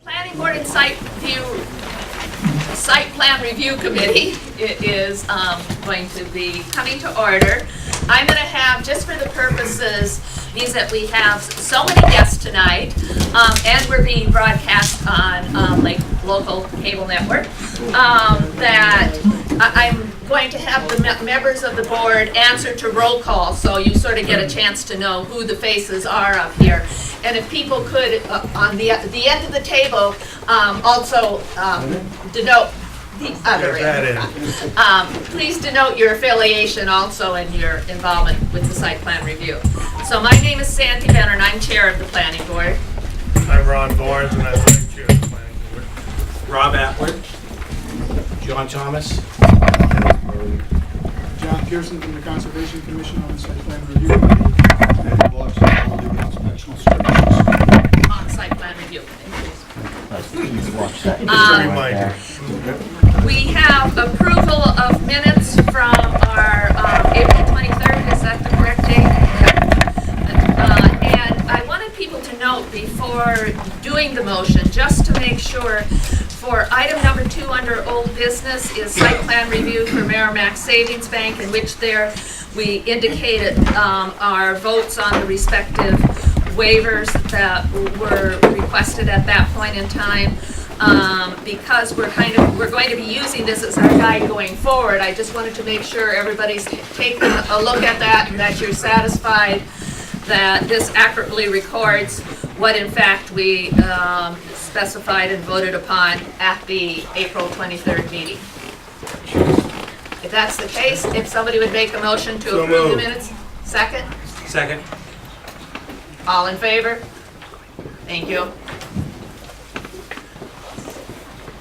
Planning Board and Site Plan Review Committee is going to be coming to order. I'm going to have, just for the purposes, means that we have so many guests tonight, and we're being broadcast on like local cable network, that I'm going to have the members of the board answer to roll call, so you sort of get a chance to know who the faces are up here. And if people could, on the end of the table, also denote the other end. Please denote your affiliation also and your involvement with the site plan review. So my name is Sandy Benner, and I'm chair of the planning board. I'm Ron Barnes, and I'm vice chair of the planning board. Rob Atwood. John Thomas. John Pearson from the Conservation Commission on the Site Plan Review Committee. And Bob Sally, Inspectional Services. On site plan review. Just a reminder. We have approval of minutes from our April 23rd, is that the correct date? And I wanted people to note before doing the motion, just to make sure, for item number 2 under old business is site plan review for Merrimac Savings Bank, in which there we indicated our votes on the respective waivers that were requested at that point in time. Because we're going to be using this as our guide going forward, I just wanted to make sure everybody's taking a look at that and that you're satisfied that this accurately records what in fact we specified and voted upon at the April 23rd meeting. If that's the case, if somebody would make a motion to So approve the moved. minutes? Second? Second. All in favor? Thank you.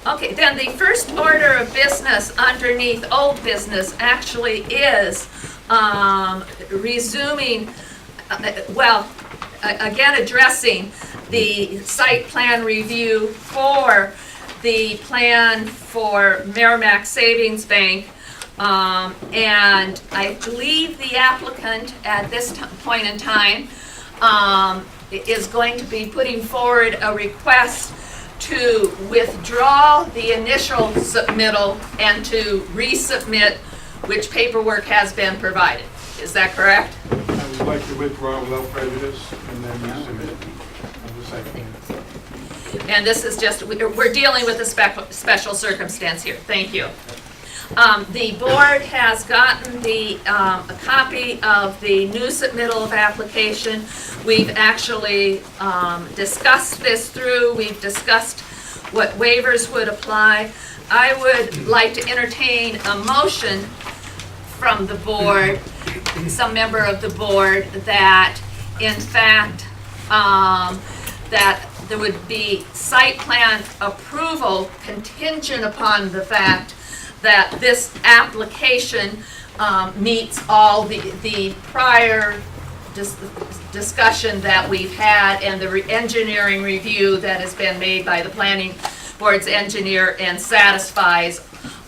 Okay, then the first order of business underneath old business actually is resuming, again addressing the site plan review for the plan for Merrimac Savings Bank. And I believe the applicant at this point in time is going to be putting forward a request to withdraw the initial submittal and to resubmit, which paperwork has been provided. Is that correct? I would like to withdraw without prejudice and then resubmit of the site plan. And this is just, we're dealing with a special circumstance here. Thank you. The board has gotten a copy of the new submittal of application. We've actually discussed this through. We've discussed what waivers would apply. I would like to entertain a motion from the board, some member of the board, that in fact that there would be site plan approval contingent upon the fact that this application meets all the prior discussion that we've had and the engineering review that has been made by the planning board's engineer and satisfies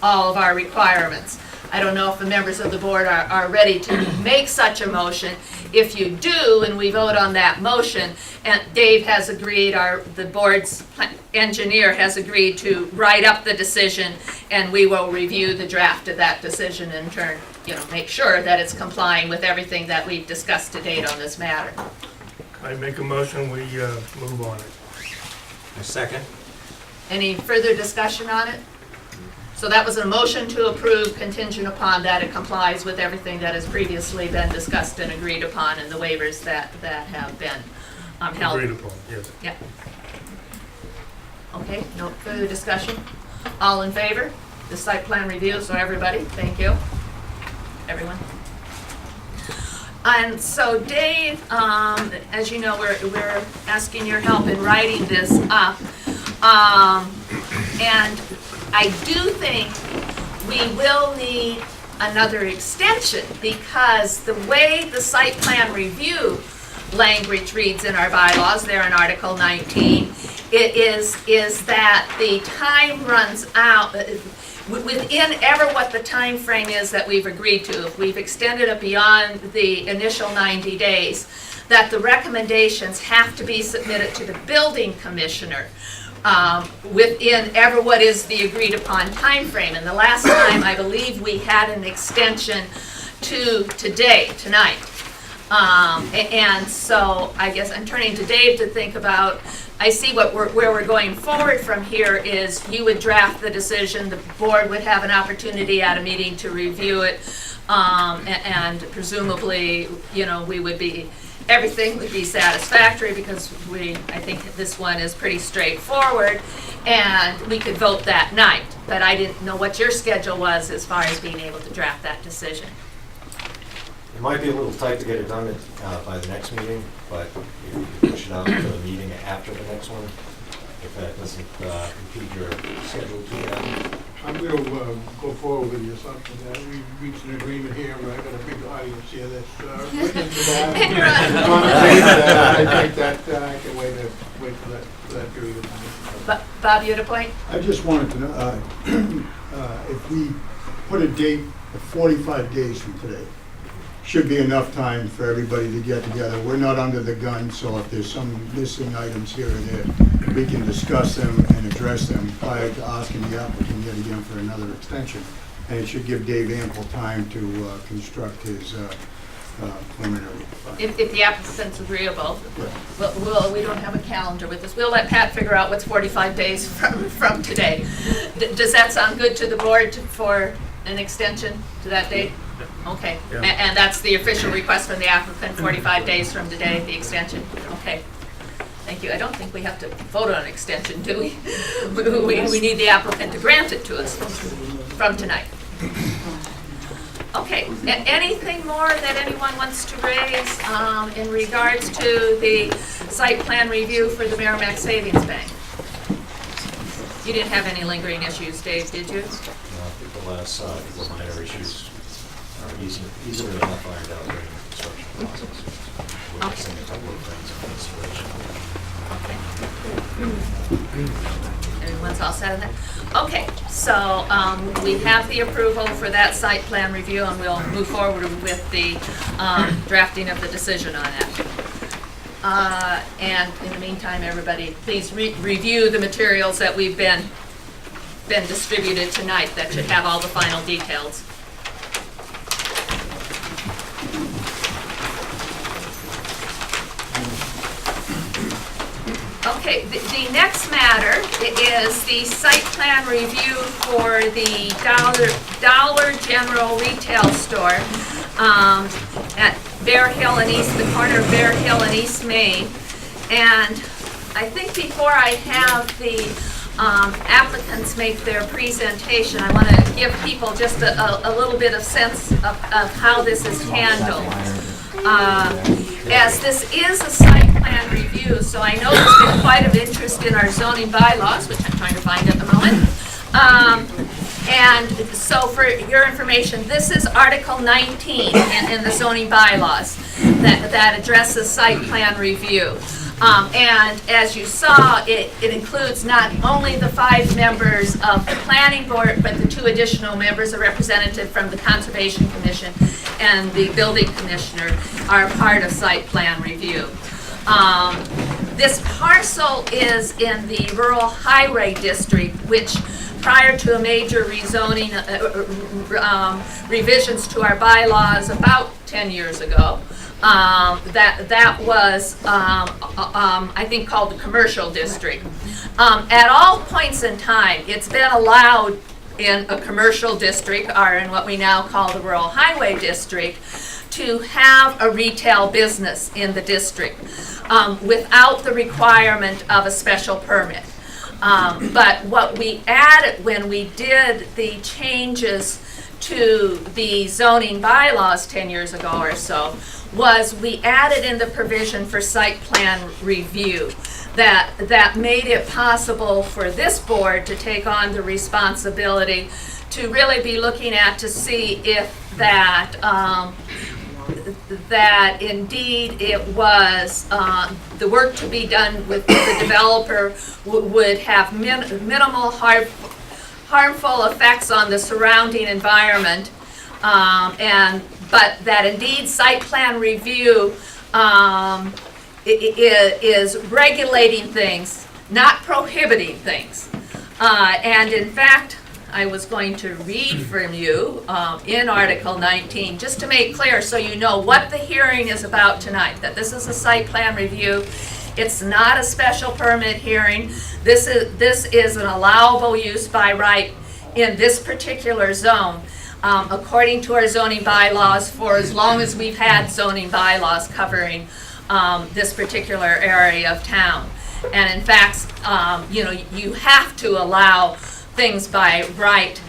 all of our requirements. I don't know if the members of the board are ready to make such a motion. If you do, and we vote on that motion, and Dave has agreed, the board's engineer has agreed to write up the decision, and we will review the draft of that decision and turn, make sure that it's complying with everything that we've discussed to date on this matter. I make a motion, we move on it. A second. Any further discussion on it? So that was a motion to approve contingent upon that it complies with everything that has previously been discussed and agreed upon and the waivers that have been held. Agreed upon, yes. Yep. Okay, no further discussion? All in favor? The site plan review, so everybody, thank you. Everyone. And so Dave, as you know, we're asking your help in writing this up. And I do think we will need another extension because the way the site plan review language reads in our bylaws, there in Article 19, it is that the time runs out within ever what the time frame is that we've agreed to. If we've extended it beyond the initial 90 days, that the recommendations have to be submitted to the building commissioner within ever what is the agreed upon time frame. And the last time, I believe we had an extension to tonight. And so I guess I'm turning to Dave to think about, I see where we're going forward from here is you would draft the decision, the board would have an opportunity at a meeting to review it, and presumably, you know, everything would be satisfactory because I think this one is pretty straightforward, and we could vote that night. But I didn't know what your schedule was as far as being able to draft that decision. It might be a little tight to get it done by the next meeting, but if you could push it out to the meeting after the next one, if that doesn't impede your schedule too bad. I'm going to go forward with the assumption that we reached an agreement here, where I've got a big audience here that's witness to that. I think that I can wait for that period of time. Bob, you had a point? I just wanted to know if we put a date of 45 days from today, should be enough time for everybody to get together. We're not under the gun, so if there's some missing items here and there, we can discuss them and address them prior to asking the applicant yet again for another extension. And it should give Dave ample time to construct his preliminary. If the applicant's agreeable. Yeah. We don't have a calendar with us. We'll let Pat figure out what's 45 days from today. Does that sound good to the board for an extension to that date? Okay, Yeah. And that's the official request from the applicant, 45 days from today, the extension. Okay, thank you. I don't think we have to vote on an extension, do we? We need the applicant to grant it to us from tonight. Okay, anything more that anyone wants to raise in regards to the site plan review for the Merrimac Savings Bank? You didn't have any lingering issues, Dave, did you? I think the last couple of minor issues are easily enough ironed out during the construction process. We're missing a couple of things in installation. Everyone's all set on that? Okay, so we have the approval for that site plan review, and we'll move forward with the drafting of the decision on that. And in the meantime, everybody, please review the materials that we've been distributed tonight that should have all the final details. Okay, the next matter is the site plan review for the Dollar General retail store at Bear Hill and the corner of Bear Hill and East Main. And I think before I have the applicants make their presentation, I want to give people just a little bit of sense of how this is handled. As this is a site plan review, so I know there's been quite of interest in our zoning bylaws, which I'm trying to find at the moment. And so for your information, this is Article 19 in the zoning bylaws that addresses site plan review. And as you saw, it includes not only the 5 members of the planning board, but the 2 additional members, a representative from the Conservation Commission and the building commissioner are part of site plan review. This parcel is in the rural highway district, which prior to a major rezoning, revisions to our bylaws about 10 years ago, that was, I think, called the commercial district. At all points in time, it's been allowed in a commercial district, or in what we now call the rural highway district, to have a retail business in the district without the requirement of a special permit. But what we added when we did the changes to the zoning bylaws 10 years ago or so was we added in the provision for site plan review that made it possible for this board to take on the responsibility to really be looking at to see if that indeed it was the work to be done with the developer would have minimal harmful effects on the surrounding environment, but that indeed site plan review is regulating things, not prohibiting things. And in fact, I was going to read from you in Article 19, just to make clear so you know what the hearing is about tonight, that this is a site plan review. It's not a special permit hearing. This is an allowable use by right in this particular zone, according to our zoning bylaws, for as long as we've had zoning bylaws covering this particular area of town. And in fact, you have to allow things by right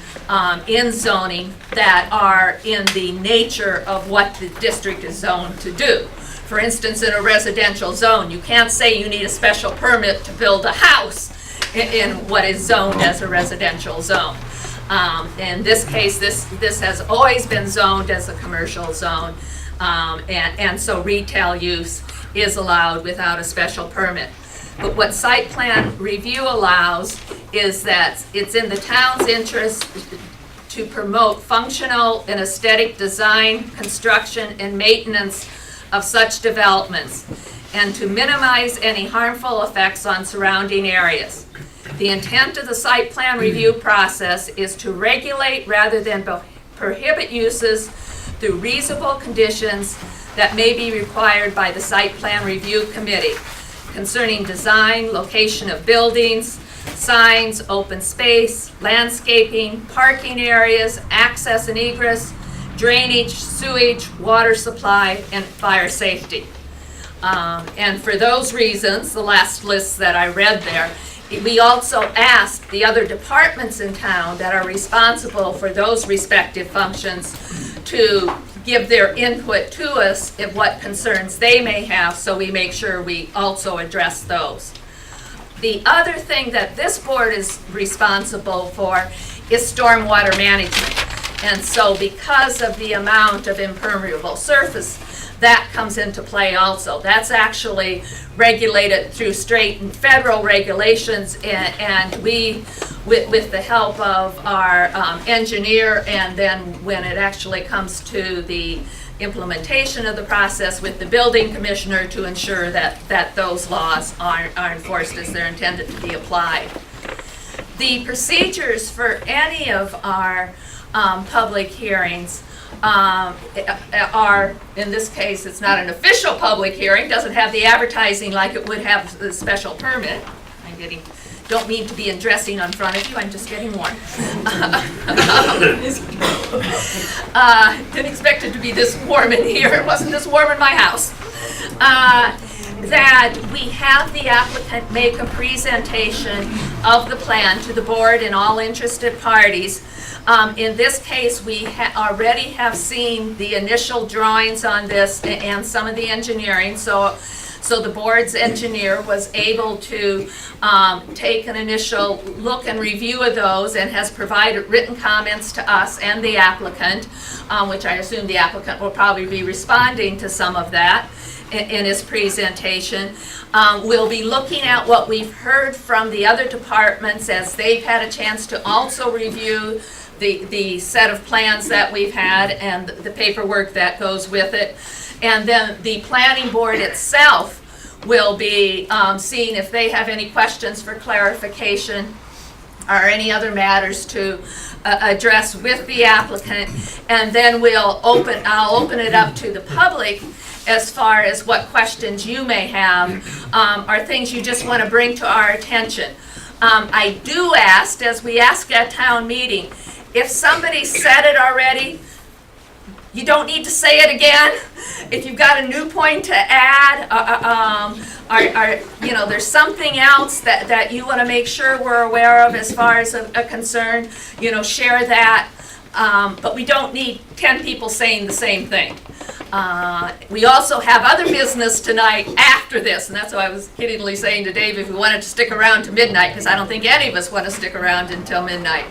in zoning that are in the nature of what the district is zoned to do. For instance, in a residential zone, you can't say you need a special permit to build a house in what is zoned as a residential zone. In this case, this has always been zoned as a commercial zone, and so retail use is allowed without a special permit. But what site plan review allows is that it's in the town's interest to promote functional and aesthetic design, construction, and maintenance of such developments, and to minimize any harmful effects on surrounding areas. The intent of the site plan review process is to regulate rather than prohibit uses through reasonable conditions that may be required by the site plan review committee concerning design, location of buildings, signs, open space, landscaping, parking areas, access and egress, drainage, sewage, water supply, and fire safety. And for those reasons, the last list that I read there, we also asked the other departments in town that are responsible for those respective functions to give their input to us of what concerns they may have, so we make sure we also address those. The other thing that this board is responsible for is stormwater management. And so because of the amount of impermeable surface, that comes into play also. That's actually regulated through state and federal regulations, and we, with the help of our engineer, and then when it actually comes to the implementation of the process with the building commissioner to ensure that those laws are enforced as they're intended to be applied. The procedures for any of our public hearings are, in this case, it's not an official public hearing, doesn't have the advertising like it would have the special permit. Don't mean to be undressing in front of you, I'm just getting warm. Didn't expect it to be this warm in here, it wasn't this warm in my house. That we have the applicant make a presentation of the plan to the board and all interested parties. In this case, we already have seen the initial drawings on this and some of the engineering, so the board's engineer was able to take an initial look and review of those and has provided written comments to us and the applicant, which I assume the applicant will probably be responding to some of that in his presentation. We'll be looking at what we've heard from the other departments as they've had a chance to also review the set of plans that we've had and the paperwork that goes with it. And then the planning board itself will be seeing if they have any questions for clarification or any other matters to address with the applicant. And then I'll open it up to the public as far as what questions you may have or things you just want to bring to our attention. I do ask, as we ask at town meeting, if somebody said it already, you don't need to say it again. If you've got a new point to add, there's something else that you want to make sure we're aware of as far as a concern, share that. But we don't need 10 people saying the same thing. We also have other business tonight after this, and that's why I was kiddingly saying to Dave if we wanted to stick around to midnight, because I don't think any of us want to stick around until midnight.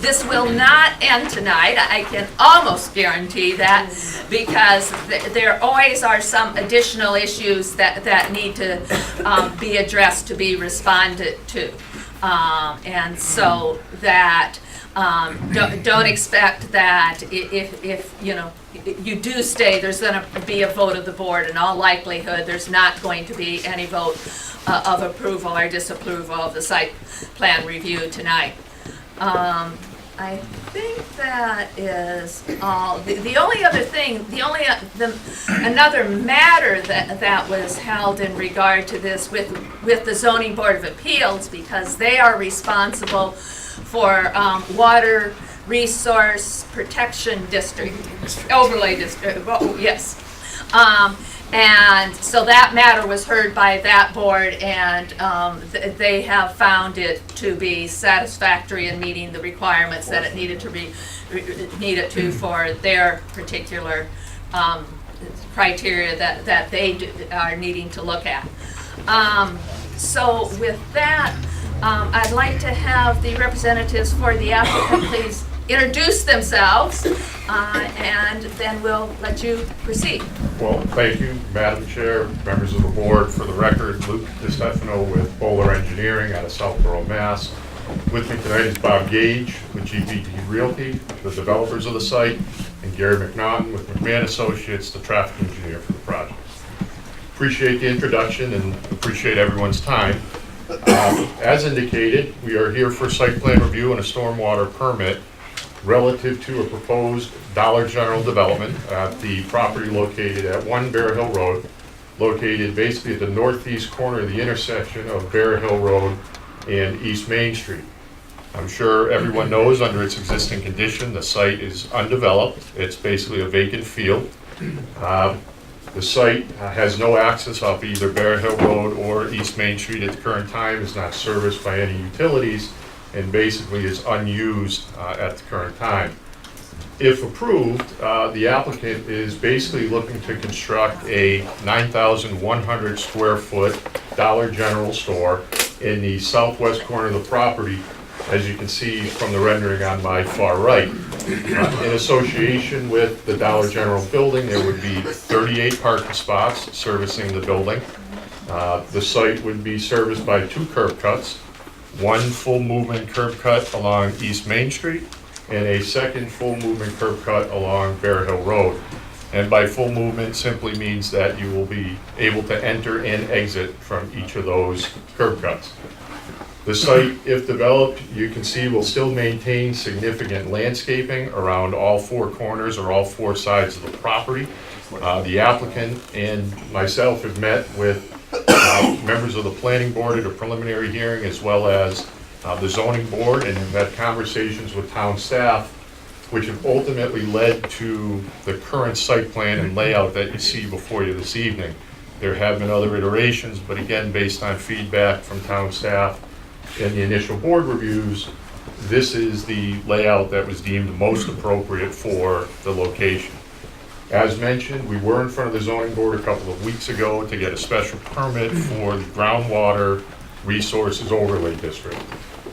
This will not end tonight, I can almost guarantee that, because there always are some additional issues that need to be addressed, to be responded to. And so that, don't expect that if, you know, you do stay, there's gonna be a vote of the board. In all likelihood, there's not going to be any vote of approval or disapproval of the site plan review tonight. I think that is all. The only other thing, another matter that was held in regard to this with the Zoning Board of Appeals, because they are responsible for Water Resource Protection District, Overlay District, well, yes. And so that matter was heard by that board, and they have found it to be satisfactory in meeting the requirements that it needed to for their particular criteria that they are needing to look at. So with that, I'd like to have the representatives for the applicant please introduce themselves, and then we'll let you proceed. Well, thank you, Madam Chair, members of the board. For the record, Luke DiStefano with Bowler Engineering out of Southborough, Mass. With me tonight is Bob Gage with GPD Realty, the developers of the site, and Gary McNaughton with McMahon Associates, the traffic engineer for the project. Appreciate the introduction and appreciate everyone's time. As indicated, we are here for site plan review and a stormwater permit relative to a proposed Dollar General development at the property located at 1 Bear Hill Road, located basically at the northeast corner of the intersection of Bear Hill Road and East Main Street. I'm sure everyone knows under its existing condition, the site is undeveloped. It's basically a vacant field. The site has no access off either Bear Hill Road or East Main Street at the current time, is not serviced by any utilities, and basically is unused at the current time. If approved, the applicant is basically looking to construct a 9,100 square foot Dollar General store in the southwest corner of the property, as you can see from the rendering on my far right. In association with the Dollar General building, there would be 38 parking spots servicing the building. The site would be serviced by 2 curb cuts, one full movement curb cut along East Main Street and a second full movement curb cut along Bear Hill Road. And by full movement simply means that you will be able to enter and exit from each of those curb cuts. The site, if developed, you can see will still maintain significant landscaping around all 4 corners or all 4 sides of the property. The applicant and myself have met with members of the planning board at a preliminary hearing, as well as the zoning board, and have had conversations with town staff, which have ultimately led to the current site plan and layout that you see before you this evening. There have been other iterations, but again, based on feedback from town staff and the initial board reviews, this is the layout that was deemed most appropriate for the location. As mentioned, we were in front of the zoning board a couple of weeks ago to get a special permit for the groundwater resources overlay district.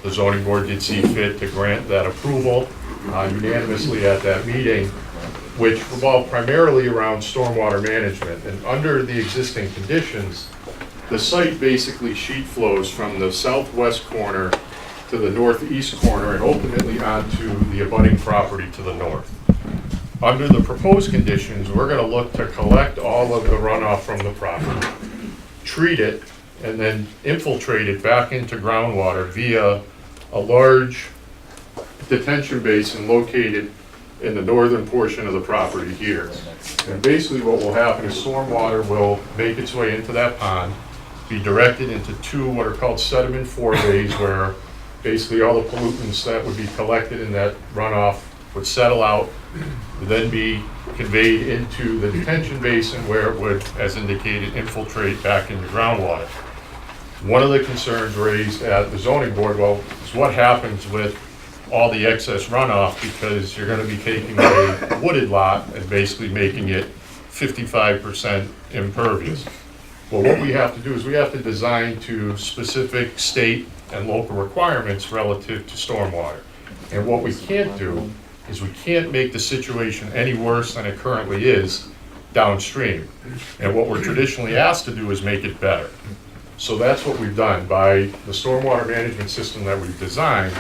The zoning board did see fit to grant that approval unanimously at that meeting, which revolved primarily around stormwater management. And under the existing conditions, the site basically sheet flows from the southwest corner to the northeast corner and ultimately onto the abutting property to the north. Under the proposed conditions, we're going to look to collect all of the runoff from the property, treat it, and then infiltrate it back into groundwater via a large detention basin located in the northern portion of the property here. And basically what will happen is stormwater will make its way into that pond, be directed into 2 what are called sediment foreways, where basically all the pollutants that would be collected in that runoff would settle out, would then be conveyed into the detention basin, where it would, as indicated, infiltrate back into groundwater. One of the concerns raised at the zoning board, well, is what happens with all the excess runoff, because you're going to be taking a wooded lot and basically making it 55% impervious. Well, what we have to do is we have to design to specific state and local requirements relative to stormwater. And what we can't do is we can't make the situation any worse than it currently is downstream. And what we're traditionally asked to do is make it better. So that's what we've done. By the stormwater management system that we've designed,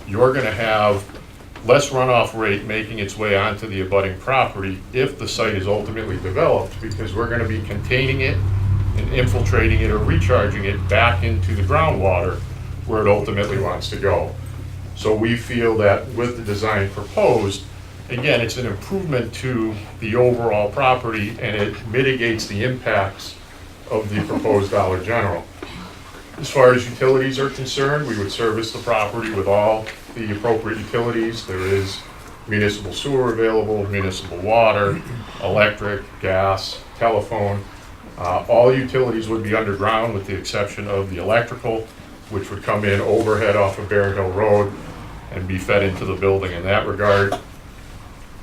you're gonna have less runoff rate making its way onto the abutting property if the site is ultimately developed, because we're gonna be containing it and infiltrating it or recharging it back into the groundwater where it ultimately wants to go. So we feel that with the design proposed, again, it's an improvement to the overall property, and it mitigates the impacts of the proposed Dollar General. As far as utilities are concerned, we would service the property with all the appropriate utilities. There is municipal sewer available, municipal water, electric, gas, telephone. All utilities would be underground with the exception of the electrical, which would come in overhead off of Bear Hill Road and be fed into the building in that regard.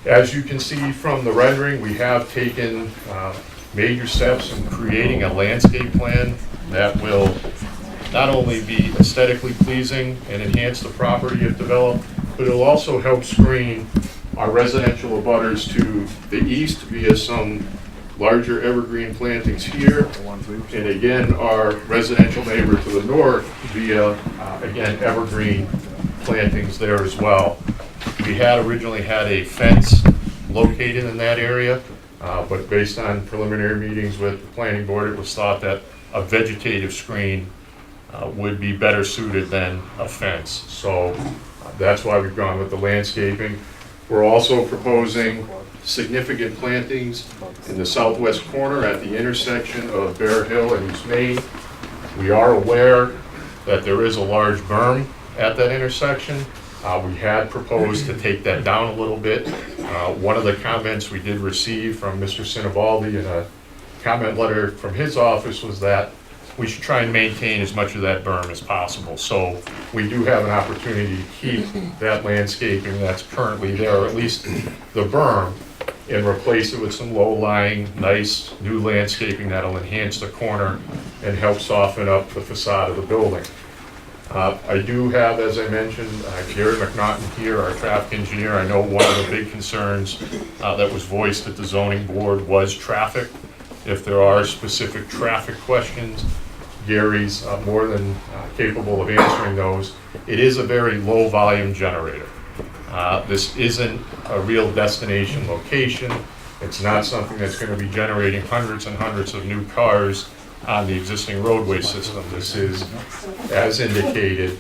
As you can see from the rendering, we have taken major steps in creating a landscape plan that will not only be aesthetically pleasing and enhance the property if developed, but it'll also help screen our residential abutters to the east via some larger evergreen plantings here, and again, our residential neighbor to the north via, again, evergreen plantings there as well. We had originally had a fence located in that area, but based on preliminary meetings with the planning board, it was thought that a vegetative screen would be better suited than a fence. So that's why we've gone with the landscaping. We're also proposing significant plantings in the southwest corner at the intersection of Bear Hill and East Main. We are aware that there is a large berm at that intersection. We had proposed to take that down a little bit. One of the comments we did receive from Mr. Sinibaldi in a comment letter from his office was that we should try and maintain as much of that berm as possible. So we do have an opportunity to keep that landscaping that's currently there, or at least the berm, and replace it with some low-lying, nice new landscaping that'll enhance the corner and help soften up the facade of the building. I do have, as I mentioned, Gary McNaughton here, our traffic engineer. I know one of the big concerns that was voiced at the zoning board was traffic. If there are specific traffic questions, Gary's more than capable of answering those. It is a very low volume generator. This isn't a real destination location. It's not something that's going to be generating hundreds and hundreds of new cars on the existing roadway system. This is, as indicated,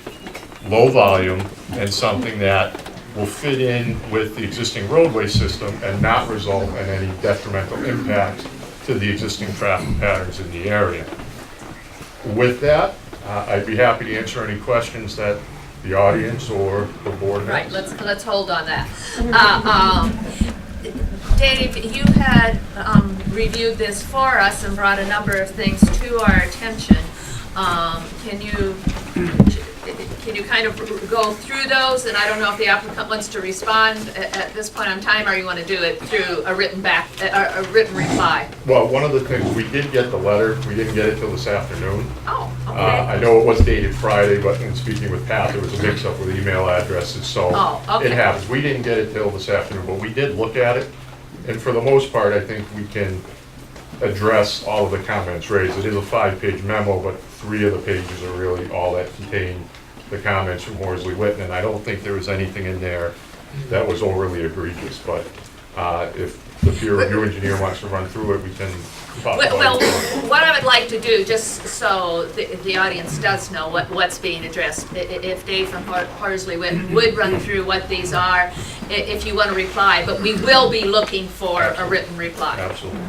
low volume and something that will fit in with the existing roadway system and not result in any detrimental impact to the existing traffic patterns in the area. With that, I'd be happy to answer any questions that the audience or the board has. Right, let's hold on that. Dave, you had reviewed this for us and brought a number of things to our attention. Can you kind of go through those? And I don't know if the applicant wants to respond at this point in time, or you want to do it through a written reply. Well, one of the things, we did get the letter. We didn't get it till this afternoon. Oh, okay. I know it was dated Friday, but in speaking with Pat, there was a mix-up with email addresses, so okay. it happens. We didn't get it till this afternoon, but we did look at it. And for the most part, I think we can address all of the comments raised. It is a 5-page memo, but 3 of the pages are really all that contain the comments from Horsley Witten, and I don't think there was anything in there that was overly egregious, but if the peer review engineer wants to run through it, we can talk about it. Well, what I would like to do, just so the audience does know what's being addressed, if Dave from Horsley would run through what these are, if you want to reply, but we will be looking for a written reply. Absolutely.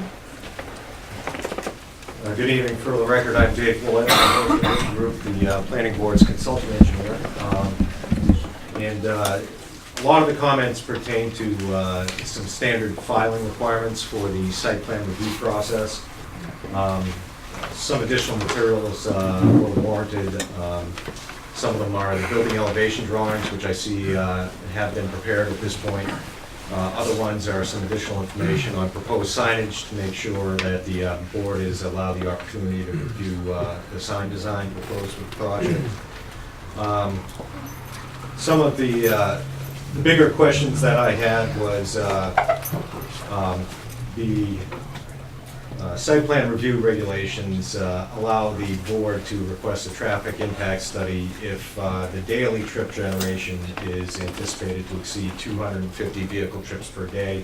Good evening. For the record, I'm Dave Willett. I'm the group, the planning board's consultant engineer. And a lot of the comments pertain to some standard filing requirements for the site plan review process. Some additional materials were warranted. Some of them are the building elevation drawings, which I see have been prepared at this point. Other ones are some additional information on proposed signage to make sure that the board is allowed the opportunity to review the sign design proposed with the project. Some of the bigger questions that I had was the Site plan review regulations allow the board to request a traffic impact study if the daily trip generation is anticipated to exceed 250 vehicle trips per day.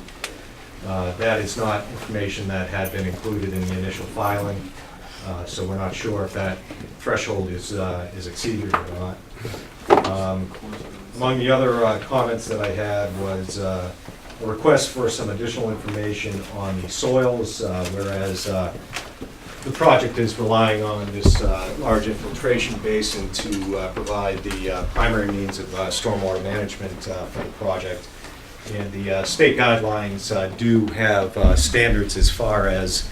That is not information that had been included in the initial filing, so we're not sure if that threshold is exceeded or not. Among the other comments that I had was a request for some additional information on the soils, whereas the project is relying on this large infiltration basin to provide the primary means of stormwater management for the project. And the state guidelines do have standards as far as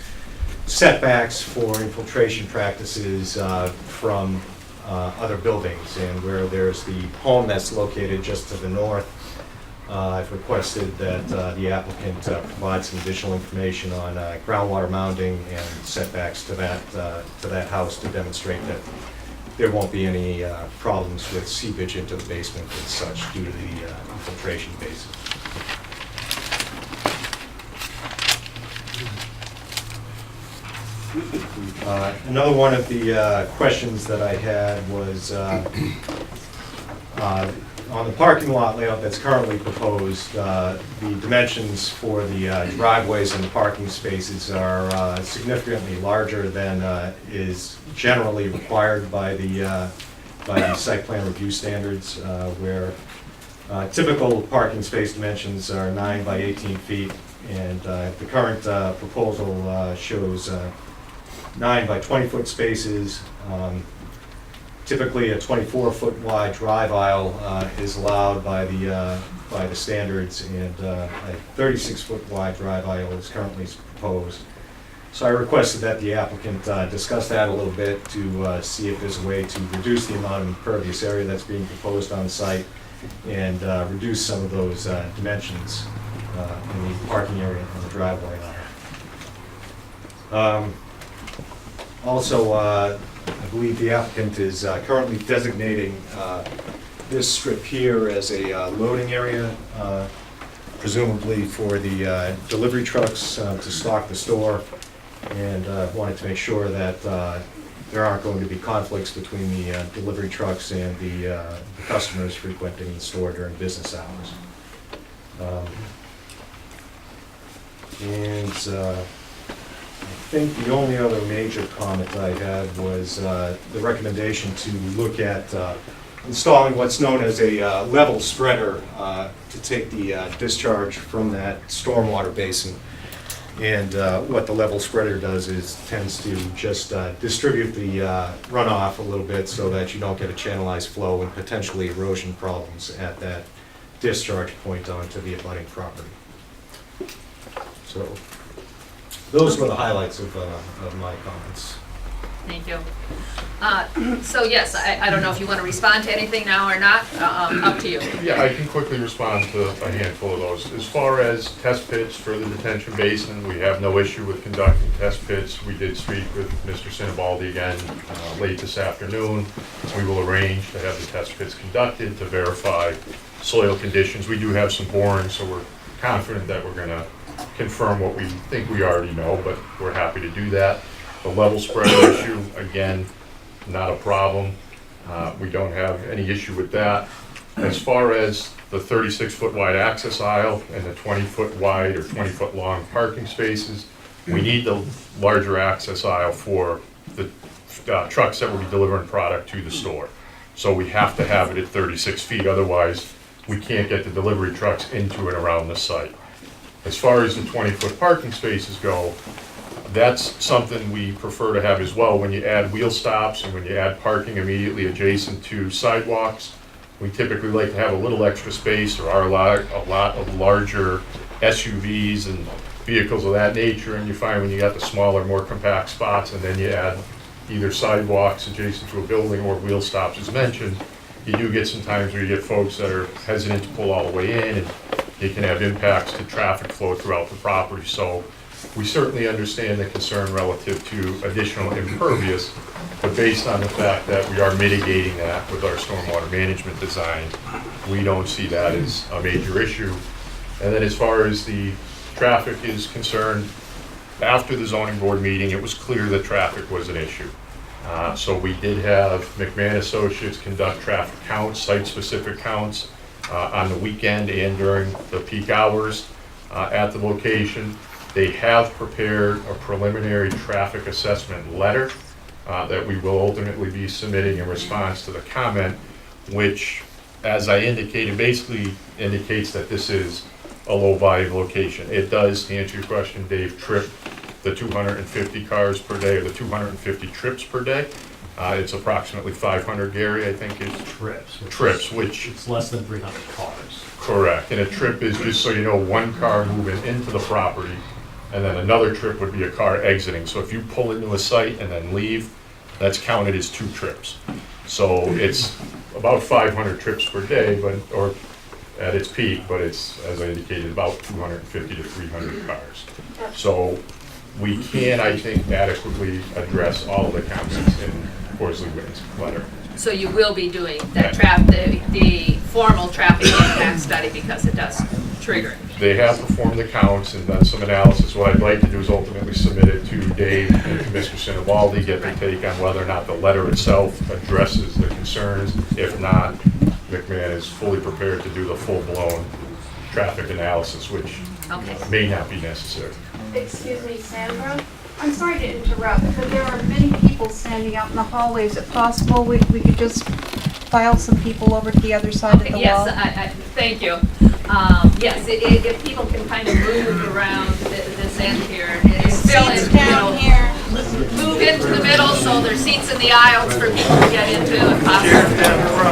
setbacks for infiltration practices from other buildings. And where there's the home that's located just to the north, I've requested that the applicant provide some additional information on groundwater mounding and setbacks to that house to demonstrate that there won't be any problems with seepage into the basement and such due to the infiltration basin. Another one of the questions that I had was on the parking lot layout that's currently proposed, the dimensions for the driveways and the parking spaces are significantly larger than is generally required by the site plan review standards, where typical parking space dimensions are 9 by 18 feet, and the current proposal shows 9 by 20 foot spaces. Typically, a 24-foot wide drive aisle is allowed by the standards, and a 36-foot wide drive aisle is currently proposed. So I requested that the applicant discuss that a little bit to see if there's a way to reduce the amount of impervious area that's being proposed on site and reduce some of those dimensions in the parking area and the driveway aisle. Also, I believe the applicant is currently designating this strip here as a loading area, presumably for the delivery trucks to stock the store, and wanted to make sure that there aren't going to be conflicts between the delivery trucks and the customers frequenting the store during business hours. I think the only other major comment I had was the recommendation to look at installing what's known as a level spreader to take the discharge from that stormwater basin. And what the level spreader does is tends to just distribute the runoff a little bit so that you don't get a channelized flow and potentially erosion problems at that discharge point onto the abutting property. So those were the highlights of my comments. Thank you. So yes, I don't know if you want to respond to anything now or not, up to you. Yeah, I can quickly respond to a handful of those. As far as test pits for the detention basin, we have no issue with conducting test pits. We did speak with Mr. Sinibaldi again late this afternoon. We will arrange to have the test pits conducted to verify soil conditions. We do have some borings, so we're confident that we're going to confirm what we think we already know, but we're happy to do that. The level spreader issue, again, not a problem. We don't have any issue with that. As far as the 36-foot wide access aisle and the 20-foot wide or 20-foot long parking spaces, we need the larger access aisle for the trucks that will be delivering product to the store. So we have to have it at 36 feet, otherwise we can't get the delivery trucks into and around the site. As far as the 20-foot parking spaces go, that's something we prefer to have as well. When you add wheel stops and when you add parking immediately adjacent to sidewalks, we typically like to have a little extra space. There are a lot of larger SUVs and vehicles of that nature, and you find when you got the smaller, more compact spots, and then you add either sidewalks adjacent to a building or wheel stops as mentioned, you do get some times where you get folks that are hesitant to pull all the way in, and it can have impacts to traffic flow throughout the property. So we certainly understand the concern relative to additional impervious, but based on the fact that we are mitigating that with our stormwater management design, we don't see that as a major issue. And then as far as the traffic is concerned, after the zoning board meeting, it was clear that traffic was an issue. So we did have McMahon Associates conduct traffic counts, site-specific counts, on the weekend and during the peak hours at the location. They have prepared a preliminary traffic assessment letter that we will ultimately be submitting in response to the comment, which, as I indicated, basically indicates that this is a low-volume location. It does, to answer your question, Dave, trip the 250 cars per day, or the 250 trips per day. It's approximately 500, Gary, I think is trips, which... It's less than 300 cars. Correct, and a trip is, just so you know, one car moving into the property, and then another trip would be a car exiting. So if you pull into a site and then leave, that's counted as 2 trips. So it's about 500 trips per day, but, or at its peak, but it's, as I indicated, about 250 to 300 cars. So we can, I think, adequately address all of the comments in Horsley Witten's letter. So you will be doing that the formal traffic impact study because it does trigger it. They have performed the counts and done some analysis. What I'd like to do is ultimately submit it to Dave and to Mr. Sinibaldi, get their take on whether or not the letter itself addresses the concerns. If not, McMahon is fully prepared to do the full-blown traffic analysis, which may not be necessary. Excuse me, Sandra? I'm sorry to interrupt, but there are many people standing out in the hallway. Is it possible we could just file some people over to the other side of the wall? Yes, thank you. Yes, if people can kind of move around this end here. It's still Seats down here. Move into the middle so there's seats in the aisles for people to get into if possible.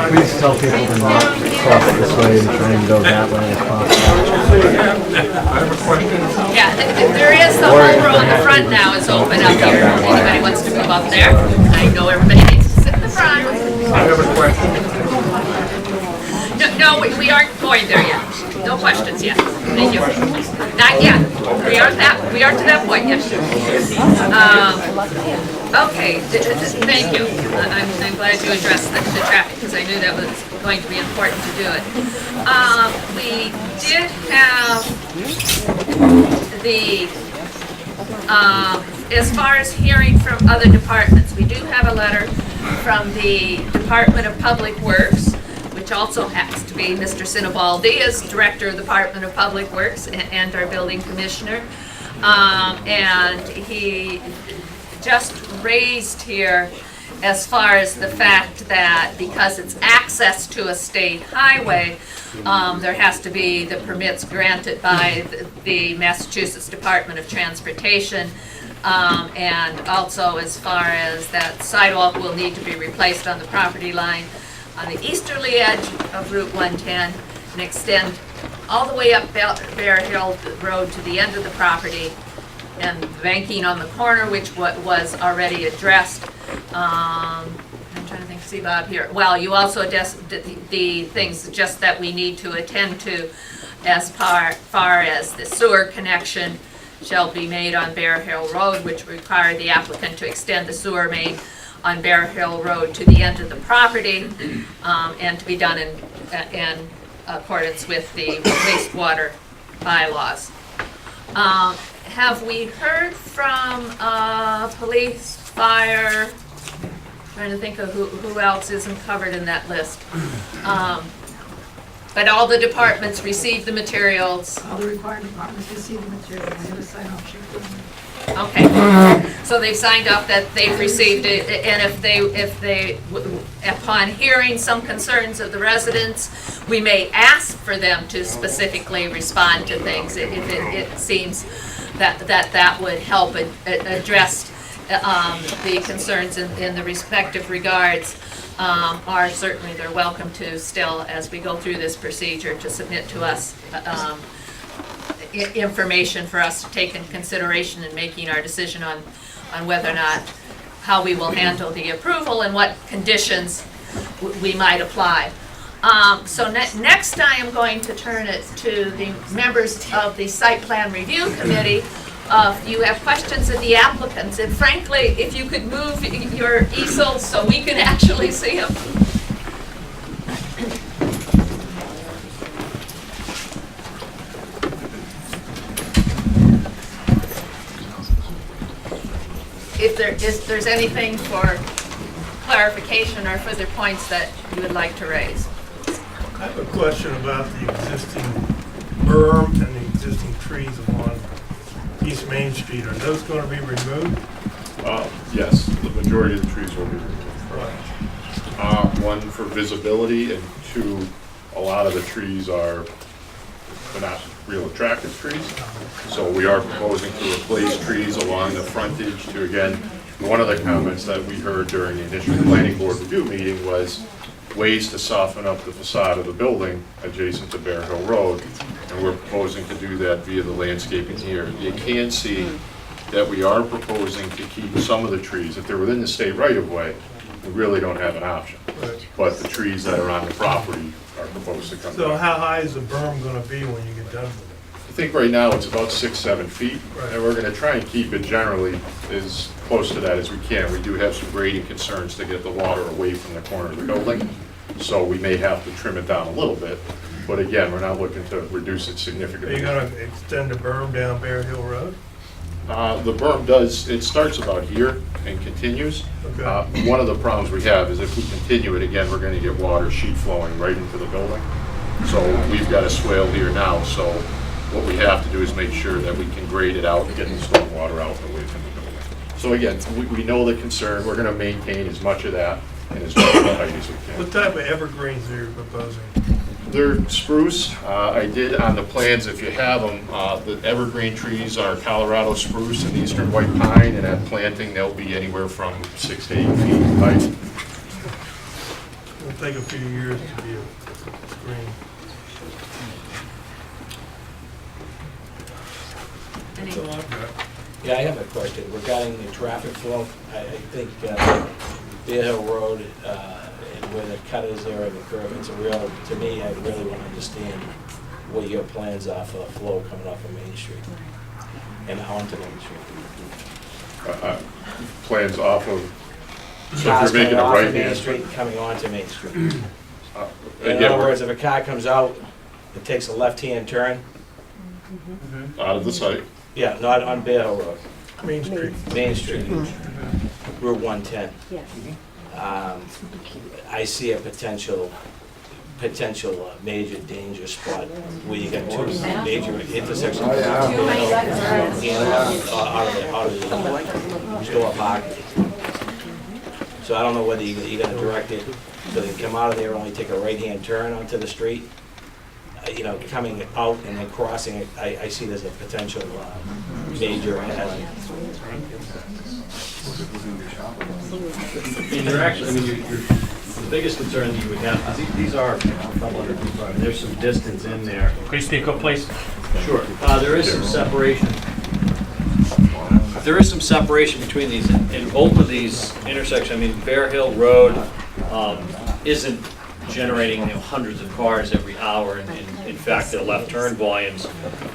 Please tell people to not cross this way and try and go that way if possible. Yeah, there is the whole row in the front now is open up here. If anybody wants to move up there. I know everybody needs to sit in the front. I have a question. No, we aren't going there yet. No questions yet. Thank you. Not yet. We aren't to that point yet. Okay, thank you. I'm glad you addressed the traffic because I knew that was going to be important to do it. We did have as far as hearing from other departments, we do have a letter from the Department of Public Works, which also happens to be Mr. Sinibaldi as Director of the Department of Public Works and our building commissioner. And he just raised here as far as the fact that because it's access to a state highway, there has to be the permits granted by the Massachusetts Department of Transportation. And also as far as that sidewalk will need to be replaced on the property line on the easterly edge of Route 110 and extend all the way up Bear Hill Road to the end of the property, and banking on the corner, which was already addressed. I'm trying to think, see Bob here. Well, you also addressed the things just that we need to attend to as far as the sewer connection shall be made on Bear Hill Road, which require the applicant to extend the sewer main on Bear Hill Road to the end of the property, and to be done in accordance with the wastewater bylaws. Have we heard from police, fire? Trying to think of who else isn't covered in that list. But all the departments received the materials. All the required departments receive the material. I have a sign-off sheet for them. Okay, so they've signed up that they've received it, and if they, upon hearing some concerns of the residents, we may ask for them to specifically respond to things if it seems that would help address the concerns in the respective regards. Are certainly they're welcome to still, as we go through this procedure, to submit to us information for us to take in consideration in making our decision on whether or not, how we will handle the approval and what conditions we might apply. So next I am going to turn it to the members of the Site Plan Review Committee. If you have questions of the applicants, and frankly, if you could move your easels so we can actually see them. if there's anything for clarification or further points that you would like to raise. I have a question about the existing berm and the existing trees along East Main Street. Are those going to be removed? Yes, the majority of the trees will be removed. Right. One, for visibility, and two, a lot of the trees are they're not real attractive trees. So we are proposing to replace trees along the frontage to, again, one of the comments that we heard during the initial planning board review meeting was ways to soften up the facade of the building adjacent to Bear Hill Road, and we're proposing to do that via the landscaping here. You can see that we are proposing to keep some of the trees. If they're within the state right-of-way, we really don't have an option. Right. But the trees that are on the property are proposed to come So down. how high is the berm going to be when you get done with it? I think right now it's about 6-7 feet, Right. and we're gonna try and keep it generally as close to that as we can. We do have some grading concerns to get the water away from the corner of the building, so we may have to trim it down a little bit. But again, we're not looking to reduce it Are significantly. you going to extend the berm down Bear Hill Road? The berm does, it starts about here and continues. Okay. One of the problems we have is if we continue it, again, we're gonna get water sheet flowing right into the building. So we've got a swale here now, so what we have to do is make sure that we can grade it out and get the storm water out away from the building. So again, we know the concern, we're gonna maintain as much of that and as much of the height as we can. What type of evergreens are you proposing? They're spruce. I did on the plans, if you have them, the evergreen trees are Colorado spruce and eastern white pine, and at planting, they'll be anywhere from 6 to 8 feet height. It'll take a few years to be a green. That's all I've got. Yeah, I have a question regarding the traffic flow. I think Bear Hill Road, and where the cut is there and the curve, it's a real, to me, I really want to understand what your plans are for the flow coming off of Main Street and onto Main Street. Plans off of, so Cars if you're making coming a off of right Main hand. Street, coming onto Main Street. In Again, other we're words, if a car comes out, it takes a left-hand turn, out of the site. yeah, not on Bear Hill Road, Main Street. Main Street, Route 110. Yes. I see a potential major danger spot where you got two major intersections. Out of the store parking. So I don't know whether you're gonna direct it so they come out of there, only take a right-hand turn onto the street. Coming out and then crossing it, I see there's a potential major hazard. You're actually, the biggest concern that you would have, because these are a couple hundred feet apart, and there's some distance in there. Please speak up, please. Sure. There is some separation. There is some separation between these, in both of these intersections. Bear Hill Road isn't generating hundreds of cars every hour, and in fact, the left turn volumes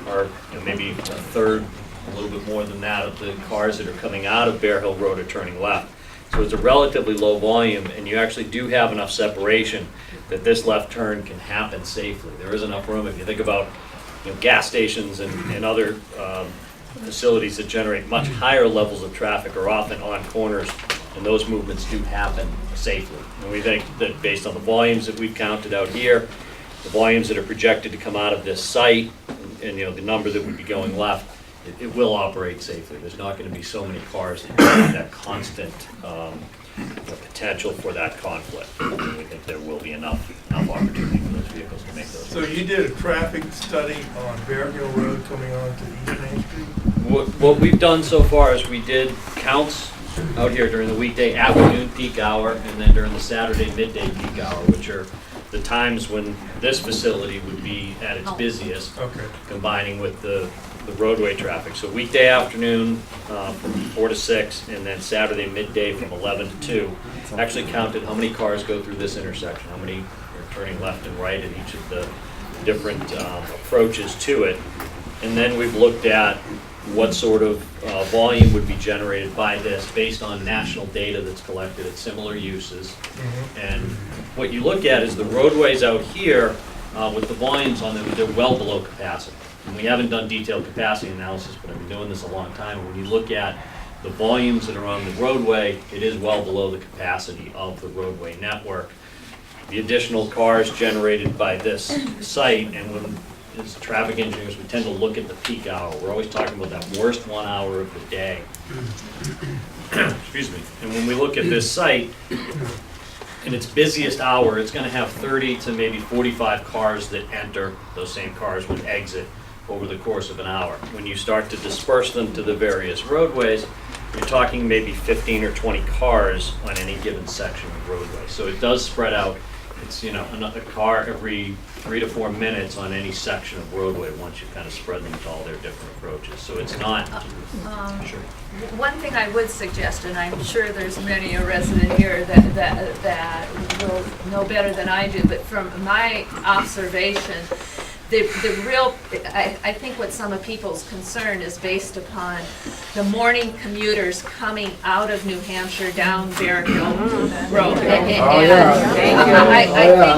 are maybe a third, a little bit more than that, of the cars that are coming out of Bear Hill Road are turning left. So it's a relatively low volume, and you actually do have enough separation that this left turn can happen safely. There is enough room. If you think about gas stations and other facilities that generate much higher levels of traffic are often on corners, and those movements do happen safely. And we think that based on the volumes that we've counted out here, the volumes that are projected to come out of this site, and the number that would be going left, it will operate safely. There's not going to be so many cars that have that constant potential for that conflict. We think there will be enough opportunity for those vehicles to make those. So you did a traffic study on Bear Hill Road coming on to East Main Street? What we've done so far is we did counts out here during the weekday afternoon peak hour, and then during the Saturday midday peak hour, which are the times when this facility would be at its busiest, Okay. combining with the roadway traffic. So weekday afternoon from 4 to 6, and then Saturday midday from 11 to 2. Actually counted how many cars go through this intersection, how many are turning left and right at each of the different approaches to it. And then we've looked at what sort of volume would be generated by this based on national data that's collected at similar uses. And what you look at is the roadways out here with the volumes on them, they're well below capacity. And we haven't done detailed capacity analysis, but I've been doing this a long time. And when you look at the volumes that are on the roadway, it is well below the capacity of the roadway network. The additional cars generated by this site, and when, as traffic engineers, we tend to look at the peak hour. We're always talking about that worst 1 hour of the day. Excuse me. And when we look at this site, in its busiest hour, it's gonna have 30 to maybe 45 cars that enter. Those same cars would exit over the course of an hour. When you start to disperse them to the various roadways, you're talking maybe 15 or 20 cars on any given section of roadway. So it does spread out. It's, you know, another car every 3 to 4 minutes on any section of roadway once you kind of spread them to all their different approaches. So it's not, sure. One thing I would suggest, and I'm sure there's many a resident here that will know better than I do, but from my observation, the real, I think what some of people's concern is based upon the morning commuters coming out of New Hampshire down Bear Hill Road. I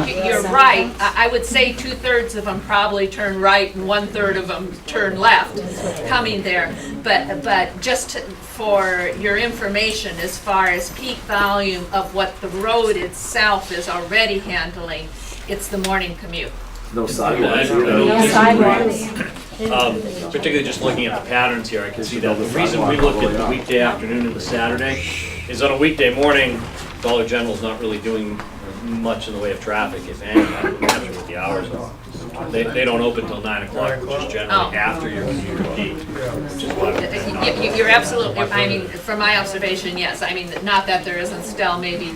think you're right. I would say 2/3 of them probably turn right and 1/3 of them turn left coming there. But just for your information, as far as peak volume of what the road itself is already handling, it's the morning commute. No sidewalks. Particularly just looking at the patterns here, I can see that the reason we looked at the weekday afternoon and the Saturday is on a weekday morning, Dollar General's not really doing much in the way of traffic, if any, with the hours. They don't open till 9 o'clock, which is generally after your commuter peak, which is why. You're absolutely, I mean, from my observation, yes. I mean, not that there isn't still maybe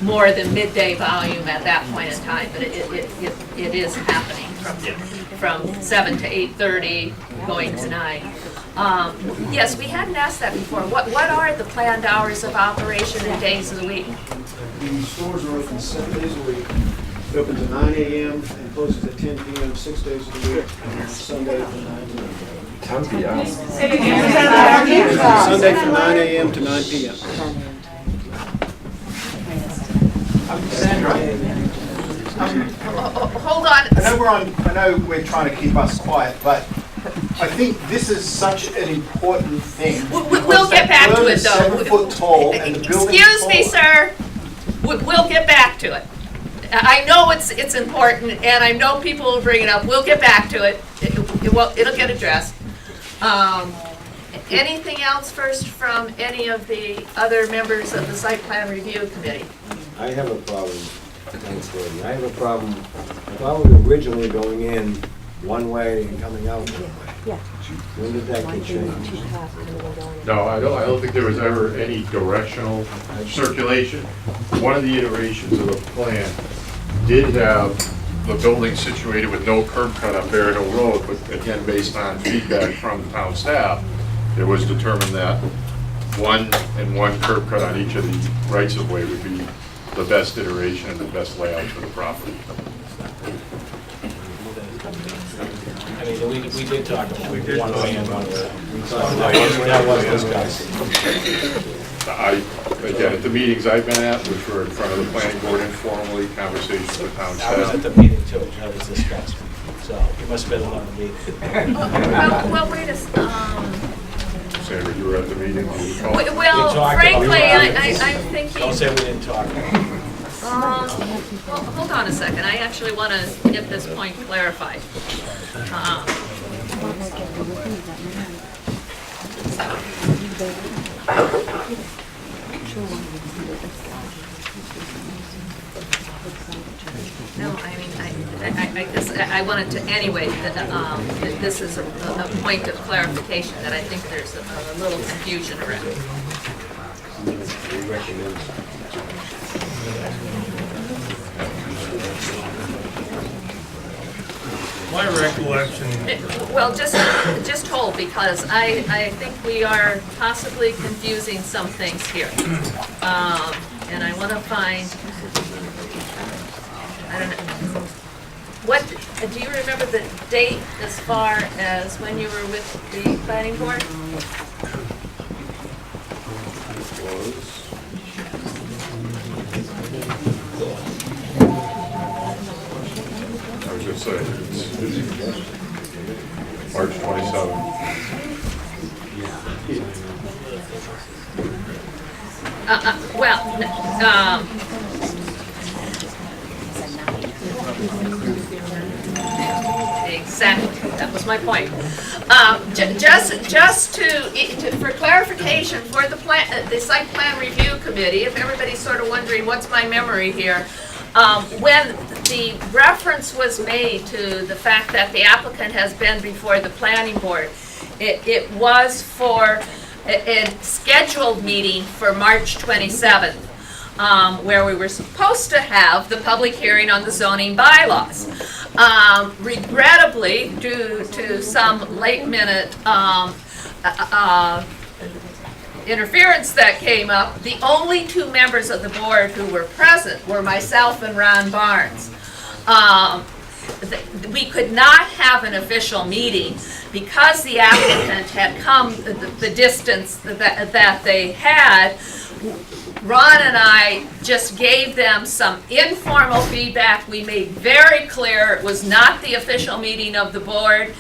more than midday volume at that point in time, but it is happening from 7 to 8:30, going to 9. Yes, we hadn't asked that before. What are the planned hours of operation and days of the week? The stores are open 7 days a week. It opens at 9 a.m. and closes at 10 p.m. 6 days of the week. And Sunday from 9 to 9. 10 p.m. Sunday from 9 a.m. to 9 p.m. Hold on. I know we're trying to keep us quiet, but I think this is such an important thing. We'll get back to it, though. 7 foot tall and the building. Excuse me, sir. We'll get back to it. I know it's important, and I know people will bring it up. We'll get back to it. It'll get addressed. Anything else first from any of the other members of the site plan review committee? I have a problem. Thanks, Gordon. I have a problem. I thought we were originally going in one way and coming out one way. Yeah. When did that get changed? No, I don't think there was ever any directional circulation. One of the iterations of the plan did have the building situated with no curb cut on Bear Hill Road, but again, based on feedback from town staff, it was determined that one curb cut on each of the rights of way would be the best iteration and the best layout for the property. I mean, we did talk about one way and one way. That was discussed. Again, at the meetings I've been at, which were in front of the planning board informally, conversations with town staff. I was at the meeting too, that was discussed. So it must have been another meeting. Well, wait a Sandra, you were at the meeting? Well, frankly, I'm thinking. Don't say we didn't talk. Well, hold on a second. I actually want to get this point clarified. No, I mean, I guess I wanted to anyway. This is a point of clarification that I think there's a little confusion around. My recollection, Well, just hold, because I think we are possibly confusing some things here. And I want to find, I don't know, what, do you remember the date as far as when you were with the planning board? I was going to say, it's March 27th. Exactly, that was my point. For clarification, for the site plan review committee, if everybody's sort of wondering what's my memory here, when the reference was made to the fact that the applicant has been before the planning board, it was for a scheduled meeting for March 27th. Where we were supposed to have the public hearing on the zoning bylaws. Regrettably, due to some late-minute interference that came up, the only two members of the board who were present were myself and Ron Barnes. We could not have an official meeting because the applicant had come the distance that they had. Ron and I just gave them some informal feedback. We made very clear it was not the official meeting of the board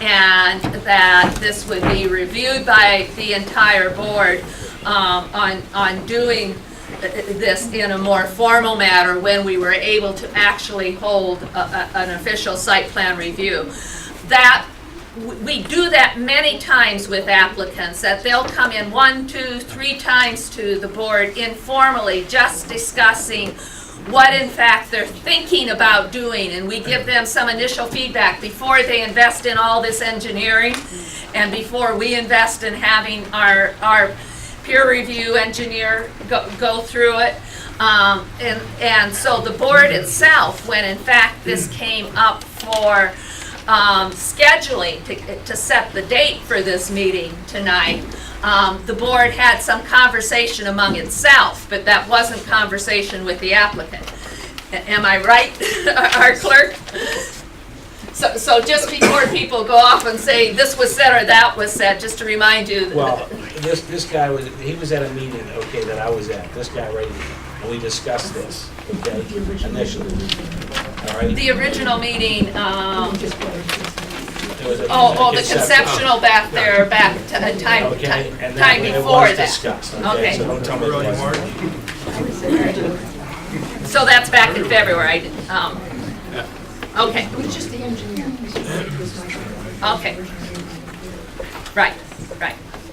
and that this would be reviewed by the entire board on doing this in a more formal manner when we were able to actually hold an official site plan review. We do that many times with applicants, that they'll come in 1, 2, 3 times to the board informally, just discussing what in fact they're thinking about doing, and we give them some initial feedback before they invest in all this engineering and before we invest in having our peer review engineer go through it. And so the board itself, when in fact this came up for scheduling to set the date for this meeting tonight, the board had some conversation among itself, but that wasn't conversation with the applicant. Am I right, our clerk? So just before people go off and say this was said or that was said, just to remind you. Well, this guy he was at a meeting, okay, that I was at, this guy right here, and we discussed this, okay, initially, all right? The original meeting, There was a the conceptual back there, time Okay, and time then it before was that. discussed, Okay. okay, so don't tell me it Early wasn't. March? So that's back in February. Okay, It was just the engineer. okay. Right,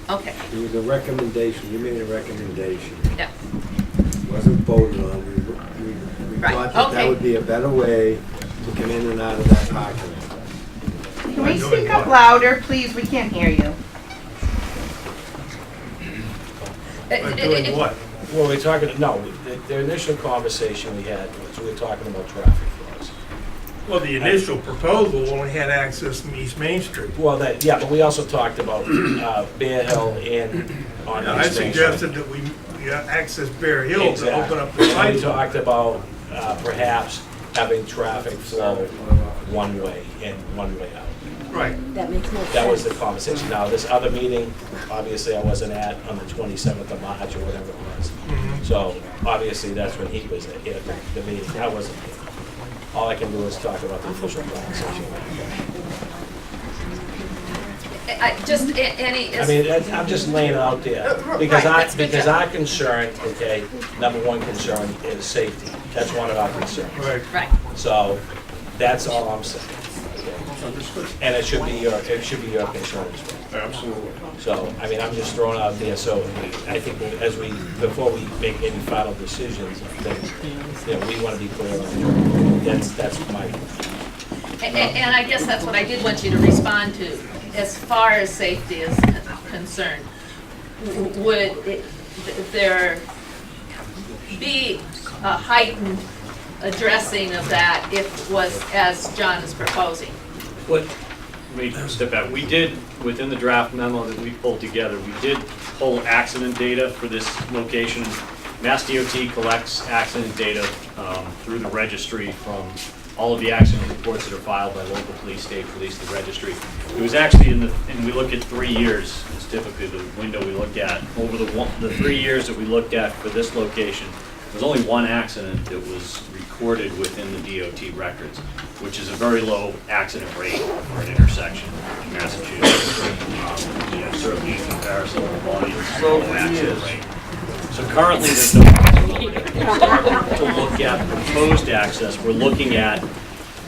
okay, It was a recommendation, you made a recommendation. yeah. It wasn't voted on. We Right, thought that okay. that would be a better way to come in and out of that parking lot. Can we speak up louder, please? We can't hear you. By doing what? Well, we're talking, no, the initial conversation we had was we were talking about traffic flows. Well, the initial proposal only had access to East Main Street. Well, yeah, but we also talked about Bear Hill and on Now, I East Main Street. suggested that we access Bear Hill to Exactly. open up the And we site. talked about perhaps having traffic flow one way in, one way out. Right. That was the conversation. Now, this other meeting, obviously I wasn't at on the 27th of March or whatever it was. So, obviously, that's when he was at the meeting. I wasn't here. All I can do is talk about the official conversation. I mean, I'm just laying it out there. Because our concern, okay, number one concern is safety. That's one of our concerns. Right. So, that's all I'm saying. And it should be your concern as well. Absolutely. So, I mean, I'm just throwing out there, so I think before we make any final decisions, then we want to be clear on it. That's my, And I guess that's what I did want you to respond to, as far as safety is concerned. Would there be a heightened addressing of that if it was as John is proposing? Let me step back. We did, within the draft memo that we pulled together, we did pull accident data for this location. Mass DOT collects accident data through the registry from all of the accident reports that are filed by local police, state police, the registry. It was actually and we look at 3 years, is typically the window we look at. Over the 3 years that we looked at for this location, There's only one accident that was recorded within the DOT records, which is a very low accident rate for an intersection in Massachusetts. Yeah, certainly in comparison to the volume, low accident rate. So currently, there's no, to look at proposed access, we're looking at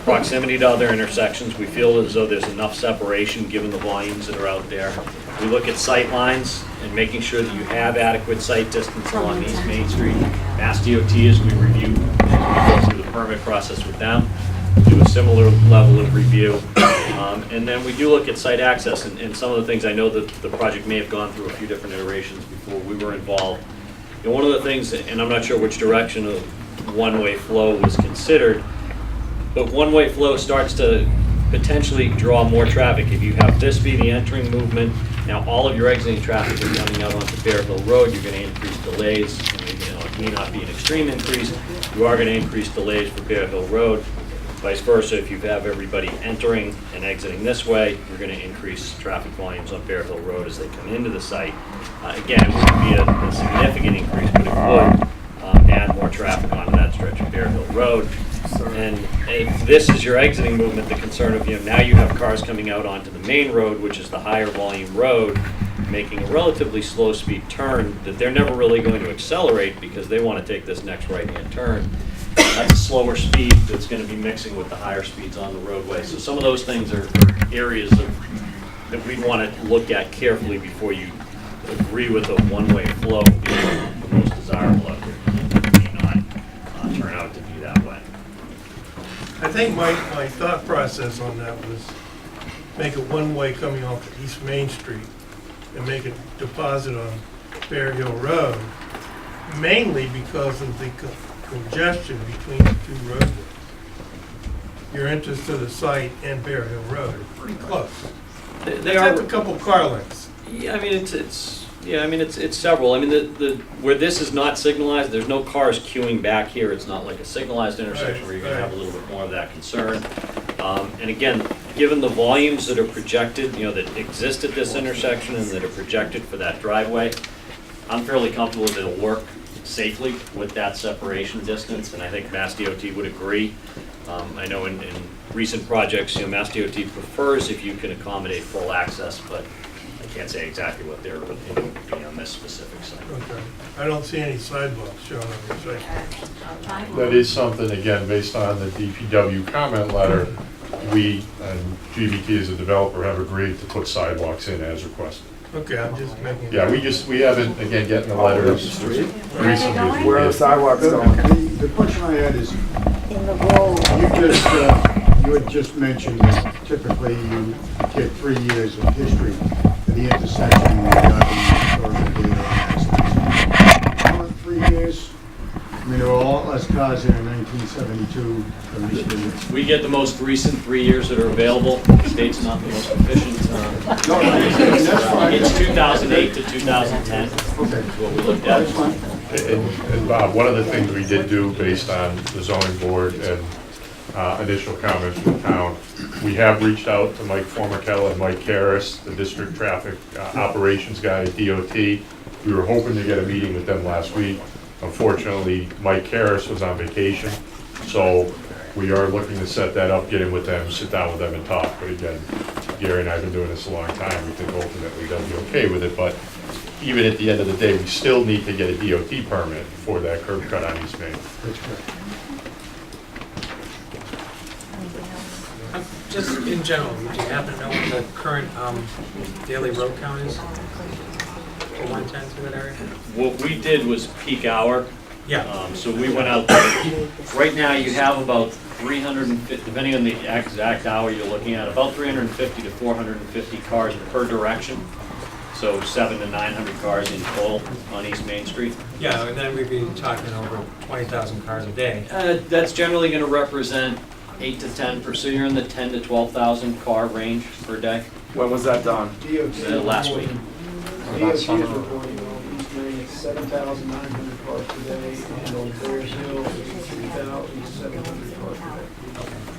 proximity to other intersections. We feel as though there's enough separation given the volumes that are out there. We look at sight lines and making sure that you have adequate sight distance along East Main Street. Mass DOT, as we review, as we go through the permit process with them, do a similar level of review. And then we do look at site access, and some of the things I know that the project may have gone through a few different iterations before we were involved. And one of the things, and I'm not sure which direction of one-way flow was considered, but one-way flow starts to potentially draw more traffic. If you have this be the entering movement, now all of your exiting traffic is coming out onto Bear Hill Road, you're going to increase delays. It may not be an extreme increase. You are going to increase delays for Bear Hill Road. Vice versa, if you have everybody entering and exiting this way, you're going to increase traffic volumes on Bear Hill Road as they come into the site. Again, it wouldn't be a significant increase, but it would add more traffic onto that stretch of Bear Hill Road. And if this is your exiting movement, the concern of, now you have cars coming out onto the main road, which is the higher volume road, making a relatively slow speed turn that they're never really going to accelerate because they want to take this next right-hand turn. That's a slower speed that's going to be mixing with the higher speeds on the roadway. So some of those things are areas that we'd want to look at carefully before you agree with a one-way flow being the most desirable out there. It may not turn out to be that way. I think my thought process on that was make it one-way coming off of East Main Street and make a deposit on Bear Hill Road, mainly because of the congestion between the two roadways. Your entrance to the site and Bear Hill Road are pretty close. They are a couple car lengths. Yeah, I mean it's several. I mean the where this is not signalized, there's no cars queuing back here. It's not like a signalized intersection where you're going to have a little bit more of that concern. And again, given the volumes that are projected, that exist at this intersection and that are projected for that driveway, I'm fairly comfortable that it'll work safely with that separation distance, and I think Mass DOT would agree. I know in recent projects, Mass DOT prefers if you can accommodate full access, but I can't say exactly what they're looking to be on this specific site. Okay. I don't see any sidewalks shown on your site. That is something, again, based on the DPW comment letter, we and GVT as a developer have agreed to put sidewalks in as requested. Okay, I'm just making. Yeah, we haven't, again, getting the letters recently. Where are the sidewalks going? The question I had is, In the road. you had just mentioned that typically you get 3 years of history for the intersection regarding the data accidents. How in 3 years? I mean, there were a lot less cars here in 1972 than this year. We get the most recent 3 years that are available. The state's not the most efficient. No, that's fine. It's 2008 to 2010 is Okay. what we looked at. That's fine. And Bob, one of the things we did do based on the zoning board and initial comments from the town, we have reached out to Mike Formichella and Mike Karras, the district traffic operations guy at DOT. We were hoping to get a meeting with them last week. Unfortunately, Mike Karras was on vacation, so we are looking to set that up, get in with them, sit down with them and talk. But again, Gary and I have been doing this a long time. We think ultimately they'll be okay with it, but even at the end of the day, we still need to get a DOT permit for that curb cut on East Main. That's correct. Just in general, would you happen to know what the current daily road count is for 110 through that area? What we did was peak hour. Yeah. So we went out there. Right now, you have about 350, depending on the exact hour you're looking at, about 350 to 450 cars per direction. So 700 to 900 cars in total on East Main Street. Yeah, and then we'd be talking over 20,000 cars a day. That's generally going to represent 8 to 10, so you're in the 10 to 12,000 car range per day. When was that done? Last week. DOT is reporting on East Main, it's 7,900 cars per day, and on Bears Hill, it's 3,700 cars per day.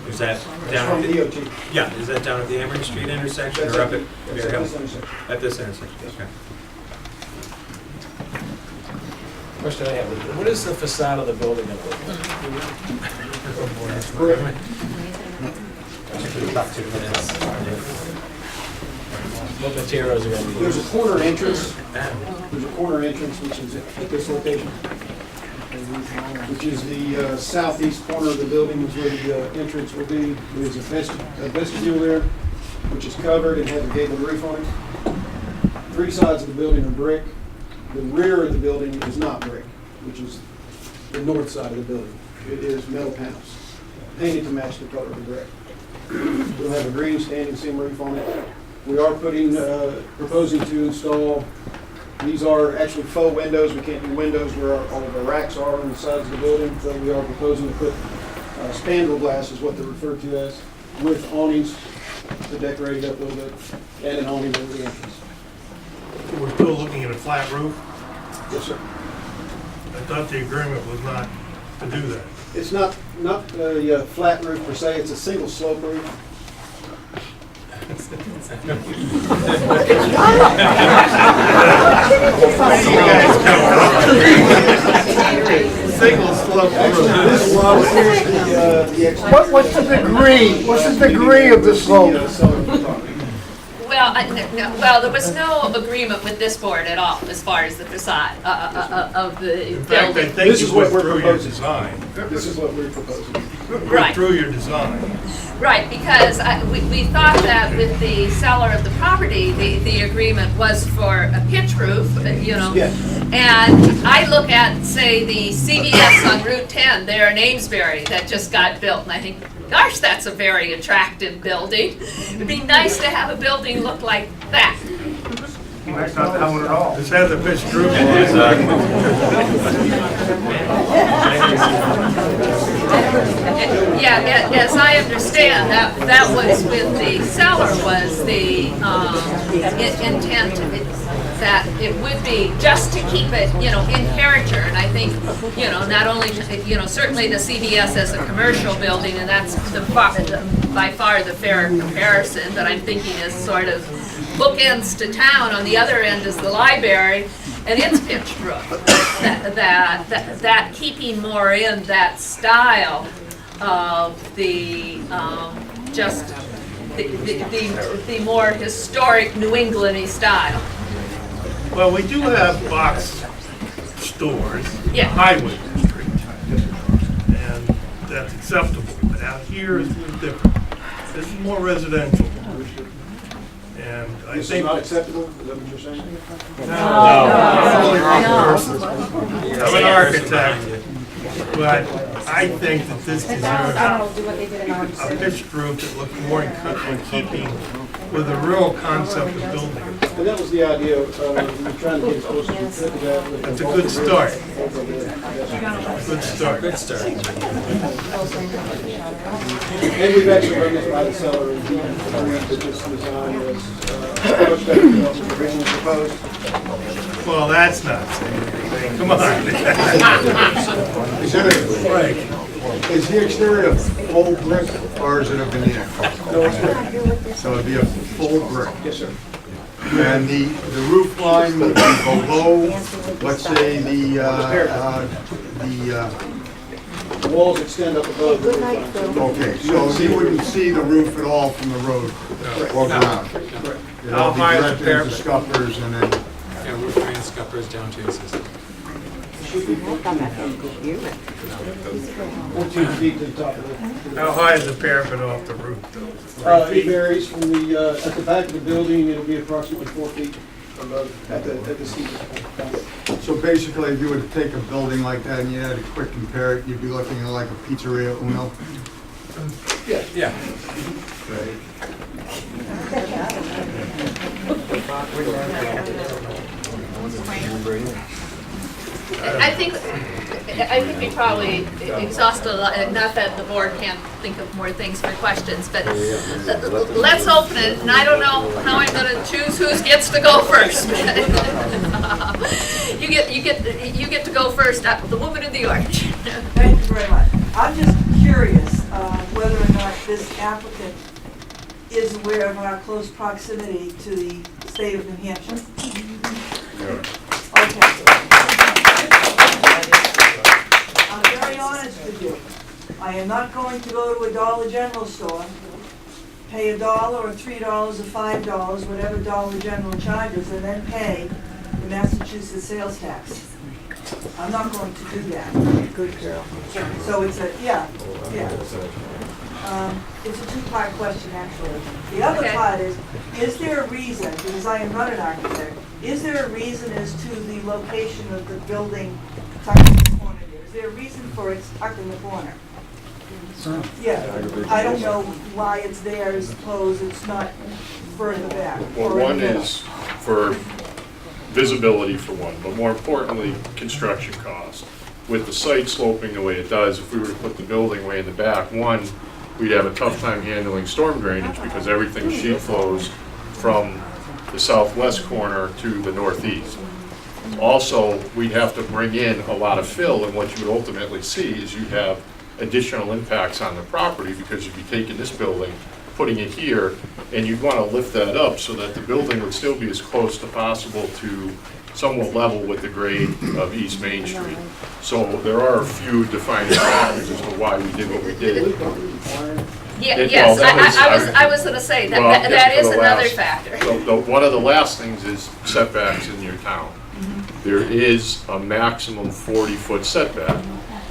Is that That's down from at the, DOT. yeah, is that down at the Emory Street intersection That's or up at that's Bear at Hill? this intersection. At this intersection, okay. question I have, what is the facade of the building going to look like? About 2 minutes. What materials are going to be There's used? a corner entrance. There's a corner entrance which is at this location, which is the southeast corner of the building, is where the entrance will be. There's a vestibule there, which is covered and has a gable roof on it. 3 sides of the building are brick. The rear of the building is not brick, which is the north side of the building. It is metal panels, painted to match the color of the brick. We'll have a green standing seam roof on it. We are proposing to install, these are actually faux windows. We can't do windows where all of the racks are on the sides of the building, but we are proposing to put spandrel glass, is what they're referred to as, with awnings to decorate it up a little bit, and an awning over the entrance. We're still looking at a flat roof. Yes, sir. I thought the agreement was not to do that. It's not a flat roof per se, it's a single slope roof. Single slope roof. This one is the What's the degree? What's the degree of the slope? Well, well, there was no agreement with this board at all as far as the facade of the In fact, I building. think This is you what went we're through your proposing. design. This is what we're proposing. Right. Through your design. Right, because we thought that with the seller of the property, the agreement was for a pitch roof, you know. Yes. And I look at, say, the CVS on Route 10 there in Amesbury that just got built, and I think, gosh, that's a very attractive building. It'd be nice to have a building look like that. That's not that one at all. This has a pitched roof on it. Yeah, as I understand, that was with the seller was the intent that it would be just to keep it, you know, in character. And I think, you know, not only, you know, certainly the CVS as a commercial building, and that's by far the fair comparison, but I'm thinking is sort of bookends to town. On the other end is the library, and its pitched roof. That keeping more in that style of the just the more historic New England-y style. Well, we do have box stores, Yeah. highway district, and that's acceptable. But out here is a little different. This is more residential. And I This is think. not acceptable, is that what you're saying? I'm an architect, but I think that this deserves a pitched roof that looks more in keeping with the real concept of building. And that was the idea, we were trying to get as close as we could to that. That's a good start. Good start. Good start. And we've actually run this by the seller, and he agreed that this design was much better than what was originally proposed. Well, that's not saying anything. Come on. Right. Is the exterior full brick or is it a veneer? No, it's good. So it'd be a full brick. Yes, sir. And the roof line would be below, let's say, the The walls extend up above the roof line. okay, so you wouldn't see the roof at all from the road or ground. Correct. It'll be How high is the directed parapet? into scuppers and then, Yeah, roof drain scuppers down to the system. 14 feet to the top of the. How high is the parapet off the roof, though? It varies from the, at the back of the building, it'll be approximately 4 feet above, at the steepest point. so basically, if you were to take a building like that and you had to quick compare it, you'd be looking at like a pizzeria Uno. Yeah. Yeah. I think we probably exhausted a lot, not that the board can't think of more things for questions, but let's open it, and I don't know how I'm gonna choose who gets to go first. You get to go first, the woman in the orange. Thank you very much. I'm just curious whether or not this applicant is aware of our close proximity to the state of New Hampshire. Okay. I am not going to go to a Dollar General store, pay $1 or $3 or $5, whatever Dollar General charges, and then pay the Massachusetts sales tax. I'm not going to do that. Good girl. So it's a, yeah. It's a two-part question, actually. The other Okay. part is there a reason, because I am not an architect, is there a reason as to the location of the building tucked in the corner there? Is there a reason for it's tucked in the corner? Yeah, I don't know why it's there as opposed it's not further back. Well, or in one the middle. is for visibility for one, but more importantly, construction cost. With the site sloping the way it does, if we were to put the building way in the back, one, we'd have a tough time handling storm drainage because everything sheet flows from the southwest corner to the northeast. Also, we'd have to bring in a lot of fill, and what you would ultimately see is you have additional impacts on the property because you'd be taking this building, putting it here, and you'd want to lift that up so that the building would still be as close to possible to somewhat level with the grade of East Main Street. So there are a few defining factors as to why we did what we did. Yeah, It- yes, well, that I was gonna say, Well, that just is for the another last- factor. One of the last things is setbacks in your town. There is a maximum 40-foot setback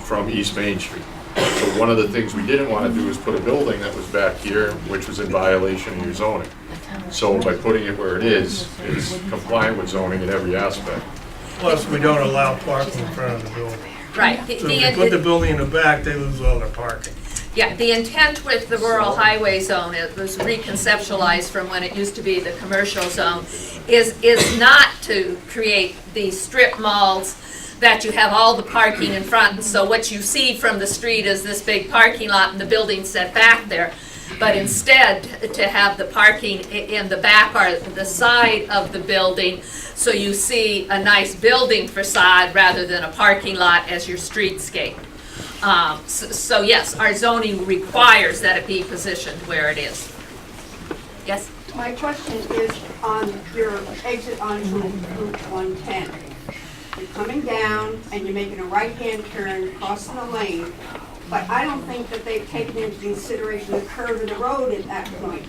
from East Main Street. So one of the things we didn't want to do is put a building that was back here, which was in violation of your zoning. So by putting it where it is compliant with zoning in every aspect. Plus, we don't allow parking in front of the building. Right. So if you put the building in the back, they lose all their parking. Yeah, the intent with the rural highway zone, it was reconceptualized from when it used to be the commercial zone, is not to create these strip malls that you have all the parking in front, and so what you see from the street is this big parking lot and the building set back there. But instead, to have the parking in the back or the side of the building, so you see a nice building facade rather than a parking lot as your streetscape. So yes, our zoning requires that it be positioned where it is. Yes? My question is on your exit onto Route 110. You're coming down and you're making a right-hand turn, crossing the lane, but I don't think that they've taken into consideration the curve of the road at that point.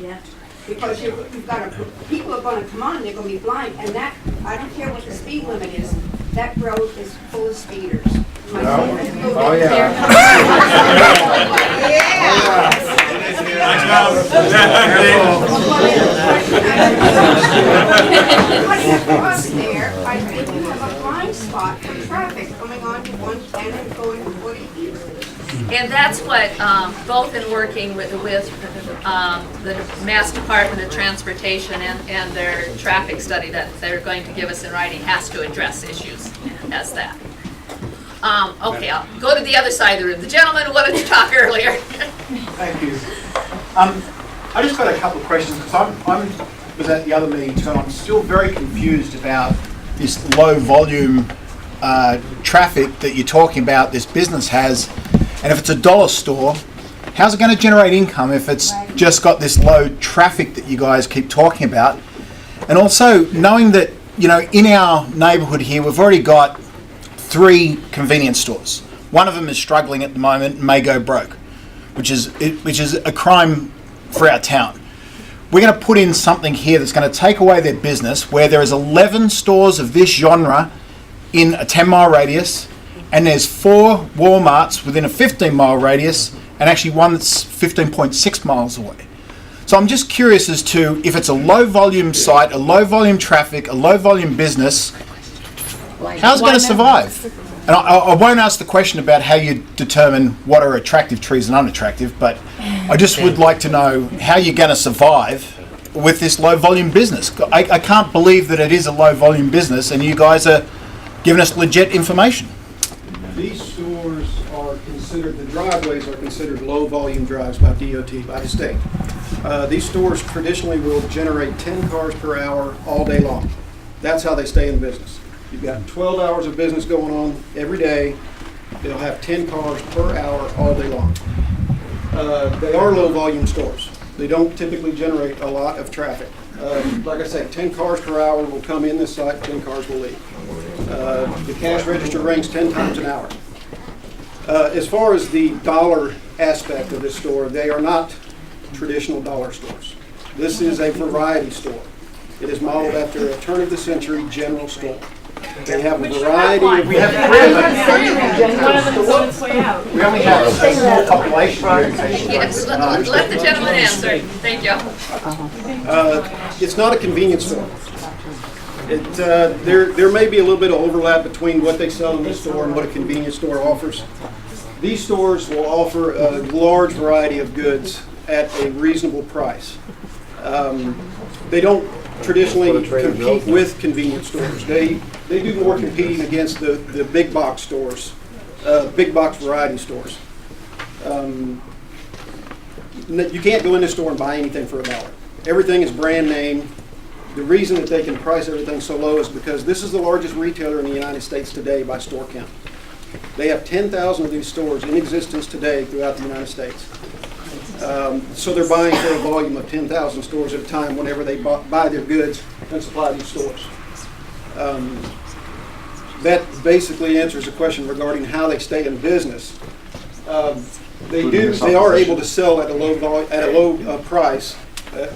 Yeah. Because you've got people are gonna come on, they're gonna be blind, and that, I don't care what the speed limit is, that road is full of speeders. My son has to go Oh, down yeah. When you cross there, I think you have a blind spot for traffic coming onto 110 and going to 40 east. And that's what, both in working with the Mass Department of Transportation and their traffic study that they're going to give us in writing has to address issues as that. Okay, I'll go to the other side of the room. The gentleman who wanted to talk earlier. Thank you. I just got a couple of questions, because I was at the other meeting, so I'm still very confused about this low volume traffic that you're talking about this business has. And if it's a dollar store, how's it going to generate income if it's just got this low traffic that you guys keep talking about? And also knowing that, you know, in our neighborhood here, we've already got 3 convenience stores. One of them is struggling at the moment and may go broke, which is a crime for our town. We're going to put in something here that's going to take away their business, where there is 11 stores of this genre in a 10-mile radius, and there's 4 Walmarts within a 15-mile radius, and actually one that's 15.6 miles away. So I'm just curious as to if it's a low-volume site, a low-volume traffic, a low-volume business, how's it going to survive? And I won't ask the question about how you determine what are attractive trees and unattractive, but I just would like to know how you're going to survive with this low-volume business. I can't believe that it is a low-volume business, and you guys are giving us legit information. These stores are considered, the driveways are considered low-volume drives by DOT, by the state. These stores traditionally will generate 10 cars per hour all day long. That's how they stay in business. You've got 12 hours of business going on every day. They'll have 10 cars per hour all day long. They are low-volume stores. They don't typically generate a lot of traffic. Like I say, 10 cars per hour will come in this site, 10 cars will leave. The cash register rings 10 times an hour. As far as the dollar aspect of this store, they are not traditional dollar stores. This is a variety store. It is modeled after a turn-of-the-century general store. They have a variety of... We have one of them's on its way out. We only have a small population here. Yes, let the gentleman answer. Thank you. It's not a convenience store. There may be a little bit of overlap between what they sell in this store and what a convenience store offers. These stores will offer a large variety of goods at a reasonable price. They don't traditionally compete with convenience stores. They do more competing against the big box stores, big box variety stores. You can't go in this store and buy anything for $1. Everything is brand name. The reason that they can price everything so low is because this is the largest retailer in the United States today by store count. They have 10,000 of these stores in existence today throughout the United States. So they're buying for a volume of 10,000 stores at a time whenever they buy their goods and supply these stores. That basically answers the question regarding how they stay in business. They are able to sell at a low price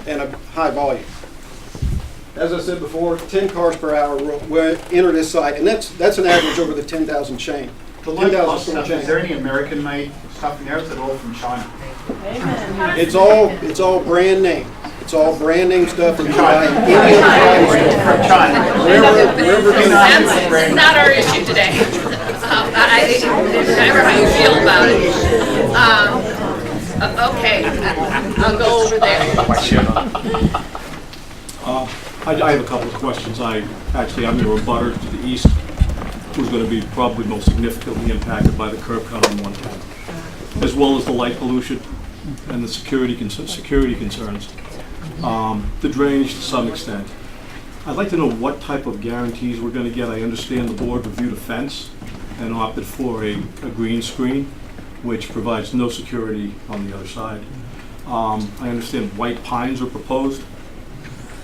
and a high volume. As I said before, 10 cars per hour will enter this site, and that's an average over the 10,000 chain. The light plus stuff, is there any American-made stuff in there? Is it all from China? It's all brand name. It's all brand name stuff that you buy in any other From China. That's not our issue today. Remember how you feel about it. Okay, I'll go over there. I have a couple of questions. I'm in a rebuttal to the east, who's going to be probably most significantly impacted by the curb cut on 110, as well as the light pollution and the security concerns, the drainage to some extent. I'd like to know what type of guarantees we're going to get. I understand the board reviewed a fence and opted for a green screen, which provides no security on the other side. I understand white pines are proposed,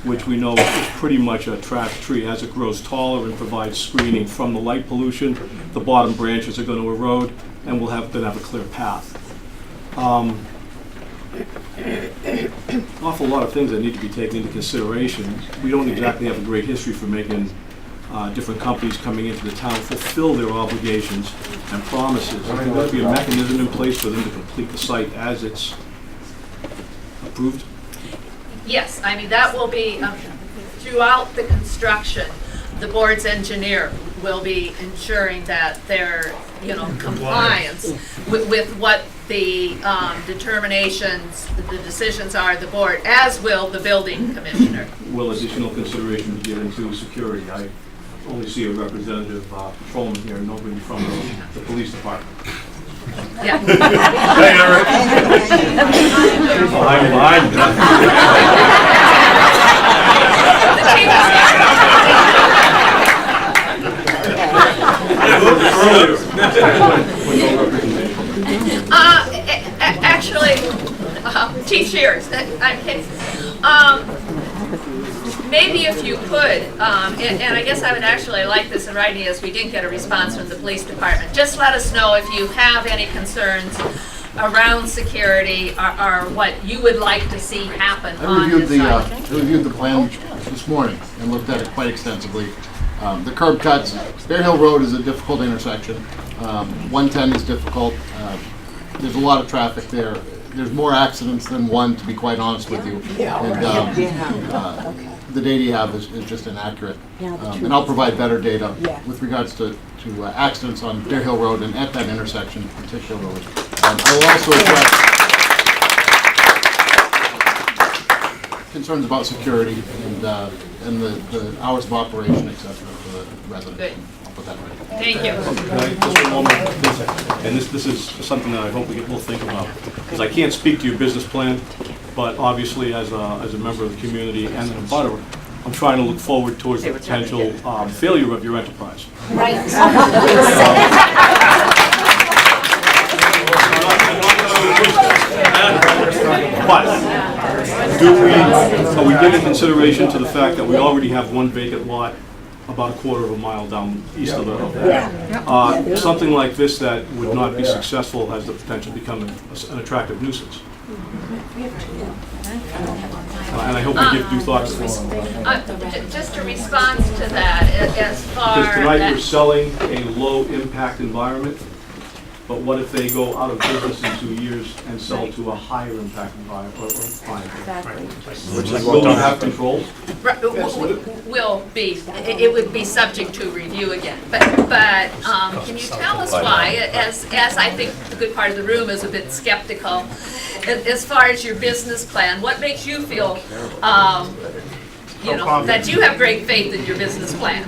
which we know is pretty much a trash tree. As it grows taller and provides screening from the light pollution, the bottom branches are going to erode, and we'll then have a clear path. Awful lot of things that need to be taken into consideration. We don't exactly have a great history for making different companies coming into the town fulfill their obligations and promises. Is there going to be a mechanism in place for them to complete the site as it's approved? Yes, I mean, that will be throughout the construction. The board's engineer will be ensuring that they're, compliance with what the determinations, the decisions are of the board, as will the building commissioner. Will additional consideration be given to security? I only see a representative patrolman here, nobody from the police department. Yeah. Hey, Eric. I'm Actually, Chief Shears, I'm kidding. Maybe if you could, and I guess I would actually like this in writing, as we didn't get a response from the police department. Just let us know if you have any concerns around security or what you would like to see happen on this site. I reviewed the plan this morning and looked at it quite extensively. The curb cuts, Bear Hill Road is a difficult intersection. 110 is difficult. There's a lot of traffic there. There's more accidents than one, to be quite honest with you. And the data you have is just inaccurate. And I'll provide better data with regards to accidents on Bear Hill Road and at that intersection particularly. I will also address concerns about security and the hours of operation, et cetera, for the residents. Good. I'll put that right. Thank you. Just one moment, and this is something that I hope we'll think about, because I can't speak to your business plan, but obviously as a member of the community and an abutter, I'm trying to look forward towards the potential failure of your enterprise. Right. But are we giving consideration to the fact that we already have one vacant lot about a quarter of a mile down east of the. Something like this that would not be successful has the potential to become an attractive nuisance. And I hope we give due thought to this. Just a response to that, as far Because tonight we're as, selling a low-impact environment, but what if they go out of business in 2 years and sell to a higher impact environment or client? Will we have controls? will be, it would be subject to review again. But can you tell us why, as I think the good part of the room is a bit skeptical, as far as your business plan, what makes you feel, that you have great faith in your business plan?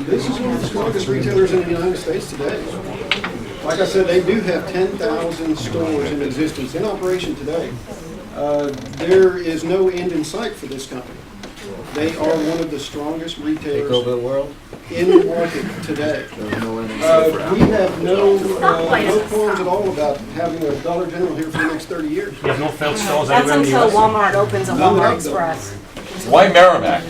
This is one of the strongest retailers in the United States today. Like I said, they do have 10,000 stores in existence, in operation today. There is no end in sight for this company. They are one of the strongest retailers in the market today. We have no qualms at all about having a Dollar General here for the next 30 years. You have no failed stalls That's anywhere in the until US? Walmart opens a Walmart Express. Why Merrimac?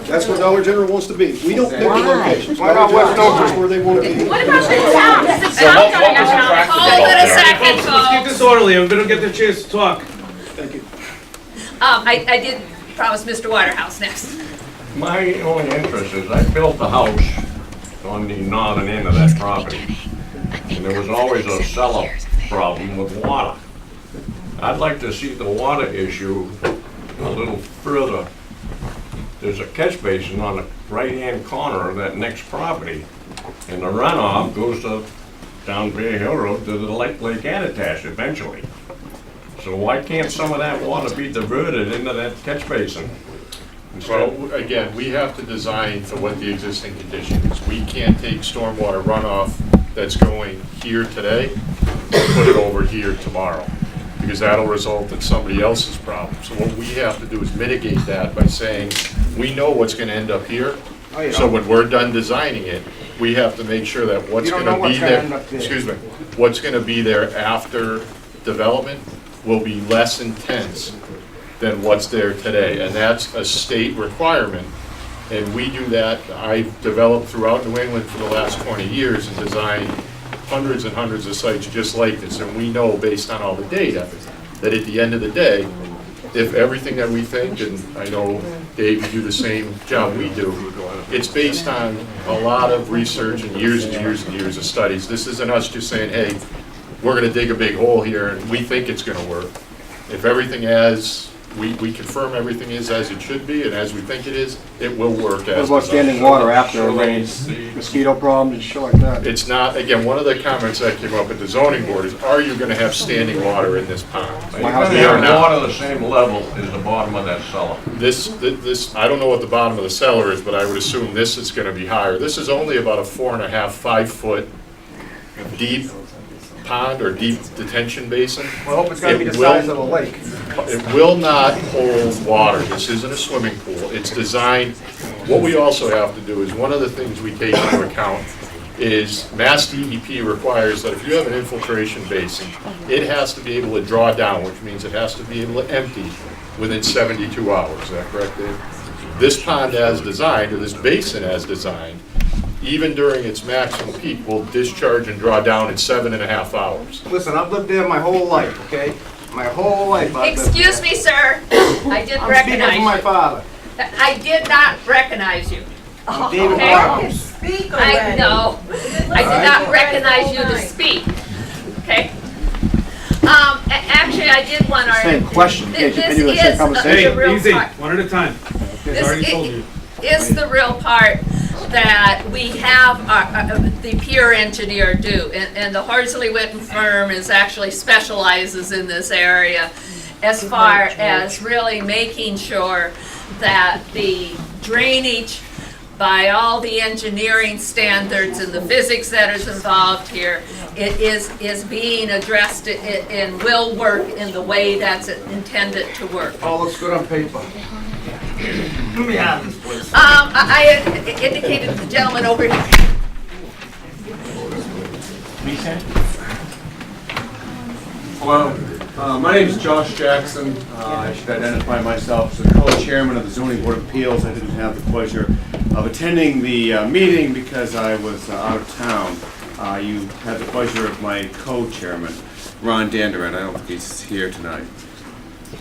That's where Dollar General wants to be. We don't pick the locations. Why not West Orange? Where they want to be. What about the town? Is the So town what going to was attractive hold it a about second, Let's keep folks? this orderly, I'm gonna get the chance to talk. Thank you. I did promise Mr. Waterhouse next. My only interest is I built the house on the northern end of that property, and there was always a cellar problem with water. I'd like to see the water issue a little further. There's a catch basin on the right-hand corner of that next property, and the runoff goes down Bear Hill Road to the Lake Anacostia eventually. So why can't some of that water be diverted into that catch basin? Well, again, we have to design to what the existing condition is. We can't take stormwater runoff that's going here today and put it over here tomorrow, because that'll result in somebody else's problem. So what we have to do is mitigate that by saying, we know what's gonna end up here. So when we're done designing it, we have to make sure that what's gonna be there, excuse me, what's gonna be there after development will be less intense than what's there today. And that's a state requirement. And we do that. I've developed throughout New England for the last 20 years and designed hundreds and hundreds of sites just like this. And we know, based on all the data, that at the end of the day, if everything that we think, and I know Dave, you do the same job we do, it's based on a lot of research and years and years and years of studies. This isn't us just saying, hey, we're gonna dig a big hole here and we think it's gonna work. If everything we confirm everything is as it should be and as we think it is, it will work as What about standing water after it rains, mosquito problems and shit like that? It's not, again, one of the comments that came up at the zoning board is, are you gonna have standing water in this pond? You're gonna have water the same level as the bottom of that cellar. This, I don't know what the bottom of the cellar is, but I would assume this is gonna be higher. This is only about a 4.5, 5 foot deep pond or deep detention basin. Well, I hope it's gonna be the size of a lake. It will not hold water. This isn't a swimming pool. It's designed, what we also have to do is, one of the things we take into account is Mass DEP requires that if you have an infiltration basin, it has to be able to draw down, which means it has to be able to empty within 72 hours. Is that correct, Dave? This pond as designed, or this basin as designed, even during its maximum peak, will discharge and draw down in 7.5 hours. Listen, I've lived there my whole life, okay? My whole life I've lived there. Excuse me, sir. I didn't I'm speaking recognize for my you. father. I did not recognize you. David Okay. Waterhouse. Speak I already. know. I did not recognize you to speak. Okay? Actually, I did want our. Same question. This Can't you continue the same is conversation? the real Easy, part. one at a time. This Already told you. is the real part that we have the peer engineer do. And the Horsley Witten firm actually specializes in this area as far as really making sure that the drainage, by all the engineering standards and the physics that is involved here, it is being addressed and will work in the way that's intended to work. All looks good on paper. Let me have this, please. I had indicated the gentleman over here. Hello, my name is Josh Jackson. I should identify myself as the co-chairman of the Zoning Board of Appeals. I didn't have the pleasure of attending the meeting because I was out of town. You had the pleasure of my co-chairman, Ron Danderet. I don't think he's here tonight.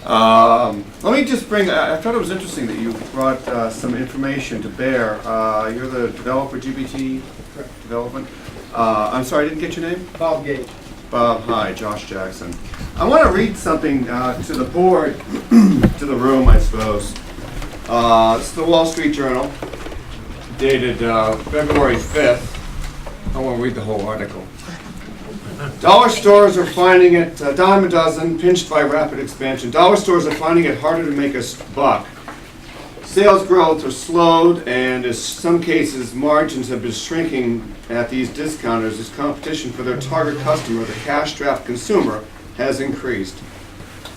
Let me just bring, I thought it was interesting that you brought some information to bear. You're the developer, GBT Development. I'm sorry, I didn't get your name? Bob Gage. Bob, hi, Josh Jackson. I want to read something to the board, to the room, I suppose. It's the Wall Street Journal, dated February 5th. I won't read the whole article. Dollar stores are finding it a dime a dozen, pinched by rapid expansion. Dollar stores are finding it harder to make a buck. Sales growth has slowed, and in some cases, margins have been shrinking at these discounters as competition for their target customer, the cash-strapped consumer, has increased.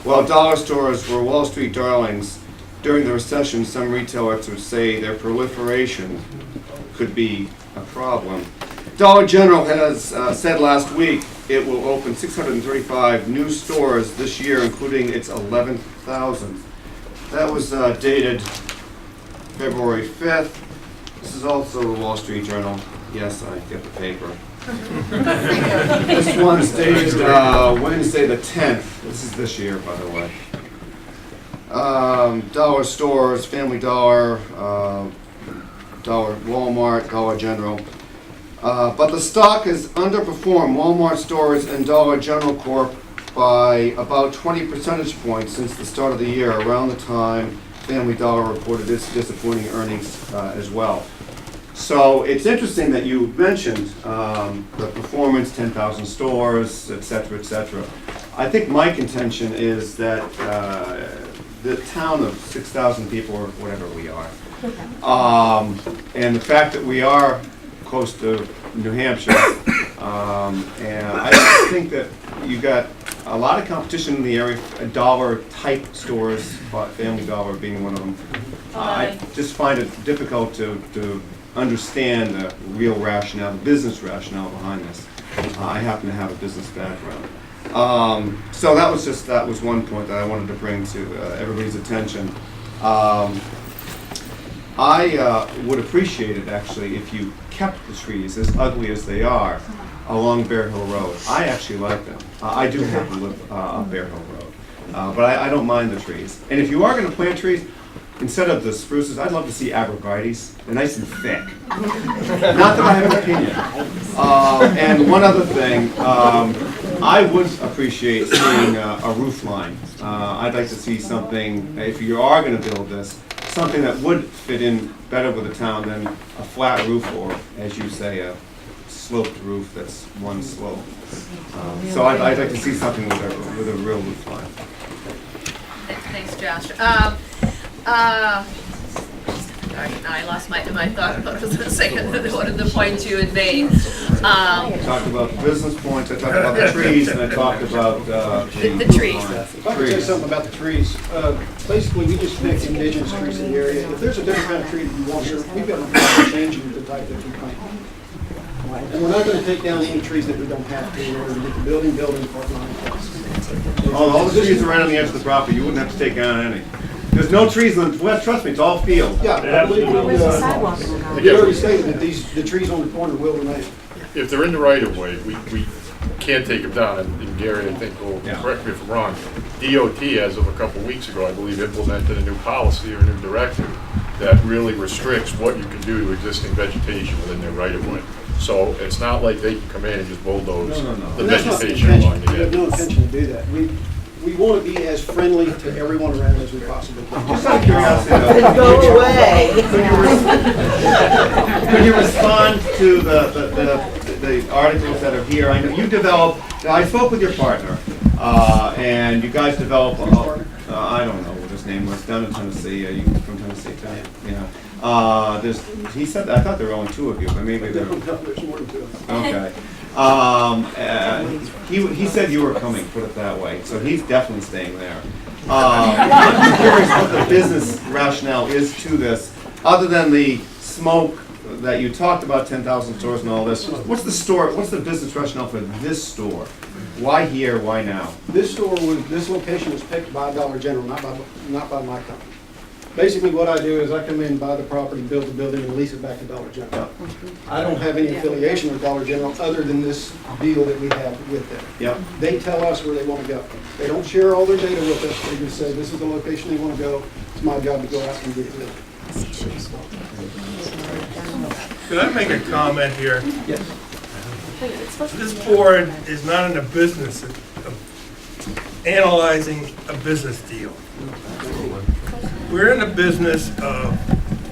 While dollar stores were Wall Street darlings, during the recession, some retailers would say their proliferation could be a problem. Dollar General has said last week it will open 635 new stores this year, including its 11,000th. That was dated February 5th. This is also the Wall Street Journal. Yes, I get the paper. This one's dated Wednesday the 10th. This is this year, by the way. Dollar stores, Family Dollar, Dollar Walmart, Dollar General. But the stock has underperformed Walmart stores and Dollar General Corp by about 20 percentage points since the start of the year, around the time Family Dollar reported its disappointing earnings as well. So it's interesting that you mentioned the performance, 10,000 stores, et cetera, et cetera. I think my contention is that the town of 6,000 people, or whatever we are, and the fact that we are close to New Hampshire, and I think that you got a lot of competition in the area, dollar type stores, Family Dollar being one of them. I just find it difficult to understand the real rationale, the business rationale behind this. I happen to have a business background. So that was one point that I wanted to bring to everybody's attention. I would appreciate it actually if you kept the trees, as ugly as they are, along Bear Hill Road. I actually like them. I do happen to live on Bear Hill Road, but I don't mind the trees. And if you are going to plant trees, instead of the spruces, I'd love to see arborvitaes. They're nice and thick. Not that I have an opinion. And one other thing, I would appreciate seeing a roof line. I'd like to see something, if you are going to build this, something that would fit in better with the town than a flat roof, or, as you say, a sloped roof that's one slope. So I'd like to see something with a real roof line. Thanks, Josh. I lost my thought. I was going to say one of the points you had made. I talked about the business points, I talked about the trees, and I talked about the trees. If I could say something about the trees, basically we just pick indigenous trees in the area. If there's a different kind of tree that you want here, we've got no problem changing the type that you plant. And we're not going to take down any trees that we don't have to in order to get the building part line across. All the trees around on the edge of the property, you wouldn't have to take down any. There's no trees in the west, trust me, it's all field. Yeah, I believe we already stated that the trees on the corner will remain. If they're in the right of way, we can't take them down, and Gary, I think, will correct me if I'm wrong. DOT, as of a couple of weeks ago, I believe, implemented a new policy or a new directive that really restricts what you can do to existing vegetation within their right of way. So it's not like they can come in and just bulldoze the vegetation along the edge. We have no intention to do that. We want to be as friendly to everyone around as we possibly can. Just out of curiosity, Go away. could you respond to the articles that are here? I know you developed, I spoke with your partner, and you guys developed, I don't know what his name was, down in Tennessee. Are you from Tennessee too? Yeah. He said, I thought there were only two of you, but maybe there were. There's more than two. Okay. He said you were coming, put it that way, so he's definitely staying there. I'm curious what the business rationale is to this, other than the smoke that you talked about, 10,000 stores and all this. What's the business rationale for this store? Why here, why now? This location was picked by Dollar General, not by my company. Basically, what I do is I come in, buy the property, build the building, and lease it back to Dollar General. I don't have any affiliation with Dollar General other than this deal that we have with them. Yep. They tell us where they want to go. They don't share all their data with us. They just say, this is the location they want to go. It's my job to go out and get it built. Could I make a comment here? Yes. This board is not in the business of analyzing a business deal. We're in the business of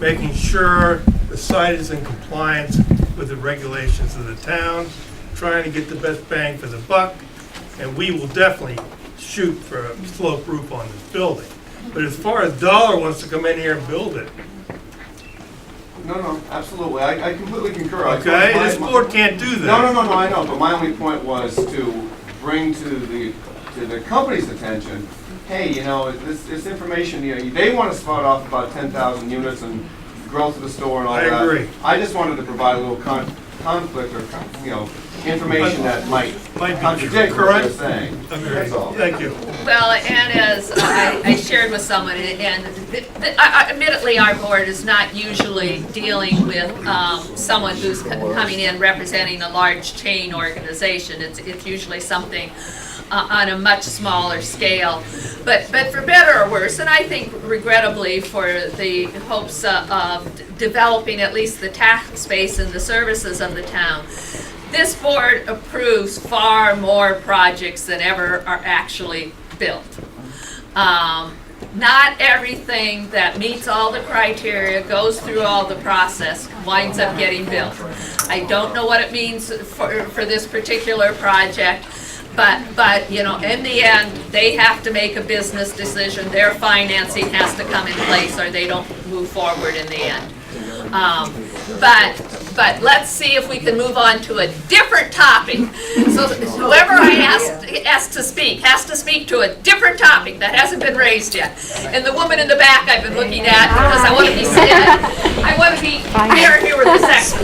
making sure the site is in compliance with the regulations of the town, trying to get the best bang for the buck, and we will definitely shoot for a slope roof on this building. But as far as Dollar wants to come in here and build it, No, absolutely. I completely concur. okay, this board can't do that. No, I know, but my only point was to bring to the company's attention, hey, this information, they want to start off about 10,000 units and growth of the store and all I that. agree. I just wanted to provide a little conflict or, information that might contradict what they're saying. That's all. Thank you. Well, and as I shared with someone, and admittedly, our board is not usually dealing with someone who's coming in representing a large chain organization. It's usually something on a much smaller scale. But for better or worse, and I think regrettably for the hopes of developing at least the tax base and the services of the town, this board approves far more projects than ever are actually built. Not everything that meets all the criteria, goes through all the process, winds up getting built. I don't know what it means for this particular project, but in the end, they have to make a business decision. Their financing has to come in place or they don't move forward in the end. But let's see if we can move on to a different topic. So whoever I asked to speak has to speak to a different topic that hasn't been raised yet. And the woman in the back I've been looking at because I want to be here with the sex.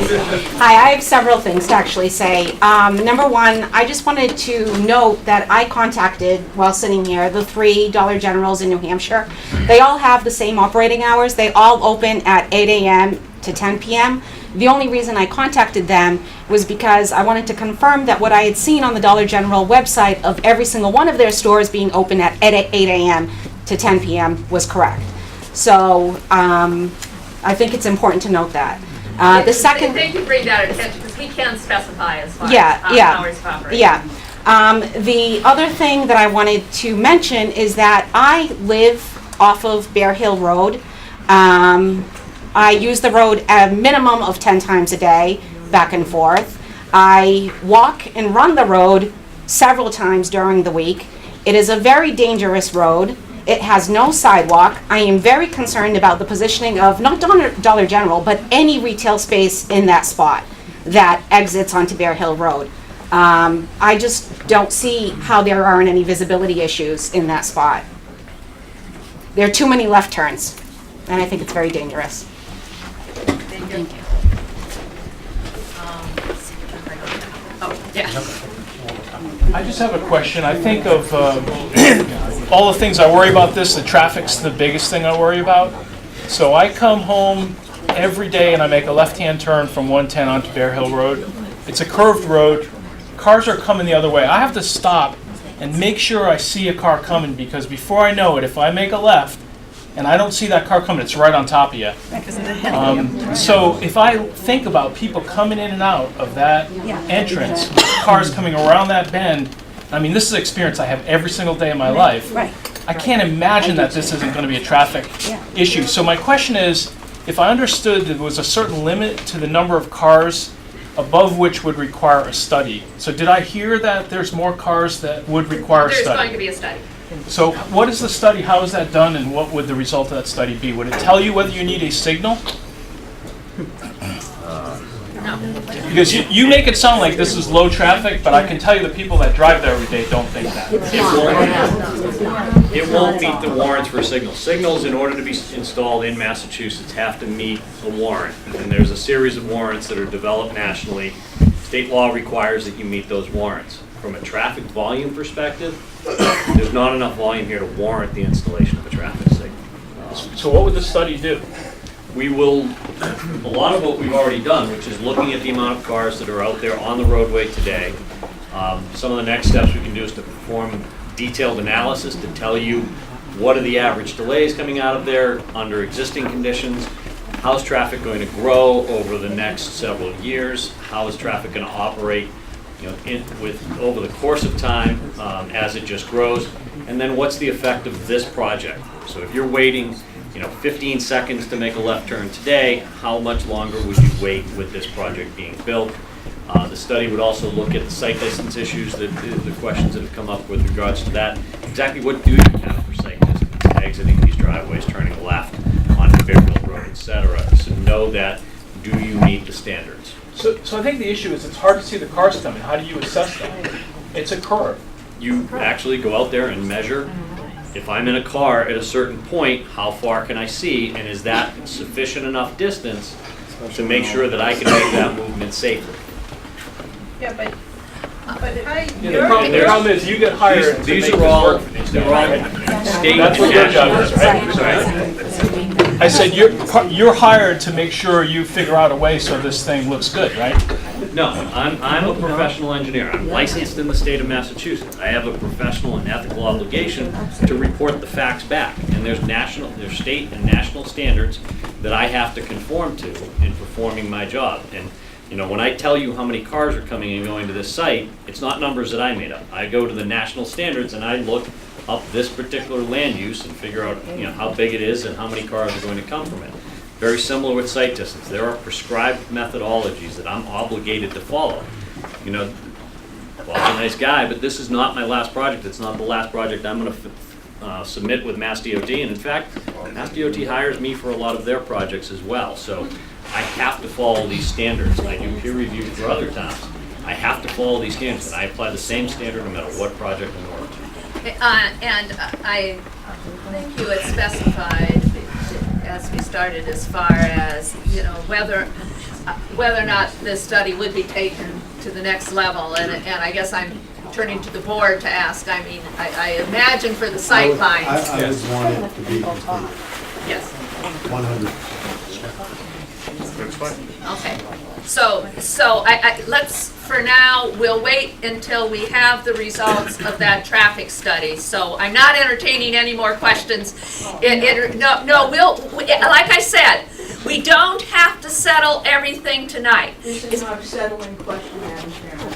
Hi, I have several things to actually say. Number one, I just wanted to note that I contacted, while sitting here, the 3 Dollar Generals in New Hampshire. They all have the same operating hours. They all open at 8 a.m. to 10 p.m. The only reason I contacted them was because I wanted to confirm that what I had seen on the Dollar General website of every single one of their stores being open at 8 a.m. to 10 p.m. was correct. So I think it's important to note that. The second, Thank you for bringing that attention because we can specify as far as hours of operation. Yeah. The other thing that I wanted to mention is that I live off of Bear Hill Road. I use the road a minimum of 10 times a day, back and forth. I walk and run the road several times during the week. It is a very dangerous road. It has no sidewalk. I am very concerned about the positioning of not Dollar General, but any retail space in that spot that exits onto Bear Hill Road. I just don't see how there aren't any visibility issues in that spot. There are too many left turns, and I think it's very dangerous. Thank you. Oh, yeah. I just have a question. I think of all the things I worry about this, the traffic's the biggest thing I worry about. So I come home every day and I make a left-hand turn from 110 onto Bear Hill Road. It's a curved road. Cars are coming the other way. I have to stop and make sure I see a car coming because before I know it, if I make a left and I don't see that car coming, it's right on top of you. So if I think about people coming in and out of that entrance, cars coming around that bend, I mean, this is an experience I have every single day of my life. I can't imagine that this isn't going to be a traffic issue. So my question is, if I understood there was a certain limit to the number of cars above which would require a study. So did I hear that there's more cars that would require a study? There's going to be a study. So what is the study, how is that done, and what would the result of that study be? Would it tell you whether you need a signal? No. Because you make it sound like this is low traffic, but I can tell you the people that drive there every day don't think that. It won't meet the warrants for signals. Signals, in order to be installed in Massachusetts, have to meet a warrant. And there's a series of warrants that are developed nationally. State law requires that you meet those warrants. From a traffic volume perspective, there's not enough volume here to warrant the installation of a traffic signal. So what would the study do? We will, a lot of what we've already done, which is looking at the amount of cars that are out there on the roadway today. Some of the next steps we can do is to perform detailed analysis to tell you what are the average delays coming out of there under existing conditions, how's traffic going to grow over the next several years, how is traffic going to operate, you know, over the course of time as it just grows, and then what's the effect of this project. So if you're waiting, you know, 15 seconds to make a left turn today, how much longer would you wait with this project being built? The study would also look at the site distance issues, the questions that have come up with regards to that. Exactly what do you have for site distance exiting these driveways, turning left onto Fairfield Road, etc. So know that, do you meet the standards? So I think the issue is it's hard to see the cars coming. How do you assess that? It's a curve. You actually go out there and measure. If I'm in a car at a certain point, how far can I see, and is that sufficient enough distance to make sure that I can make that movement safely? Yeah, but The problem is you get hired to These make are this all, work for these they're guys, all right? state That's what your job is, right? I said you're hired to make sure you figure out a way so this thing looks good, right? No, I'm a professional engineer. I'm licensed in the state of Massachusetts. I have a professional and ethical obligation to report the facts back. And there's state and national standards that I have to conform to in performing my job. And you know, when I tell you how many cars are coming and going to this site, it's not numbers that I made up. I go to the national standards and I look up this particular land use and figure out, you know, how big it is and how many cars are going to come from it. Very similar with site distance. There are prescribed methodologies that I'm obligated to follow. You know, Bob's a nice guy, but this is not my last project. It's not the last project I'm going to submit with Mass DOT. And in fact, Mass DOT hires me for a lot of their projects as well. So I have to follow these standards. I do peer review for other towns. I have to follow these standards, and I apply the same standard no matter what project I'm working on. And I think you had specified as we started as far as, you know, whether or not this study would be taken to the next level. And I guess I'm turning to the board to ask, I mean, I imagine for the sight lines. I would want it to be complete. Yes. 100%. That's fine. Okay, so let's, for now, we'll wait until we have the results of that traffic study. So I'm not entertaining any more questions. No, like I said, we don't have to settle everything tonight. This is not a settling question, Madam Chairman.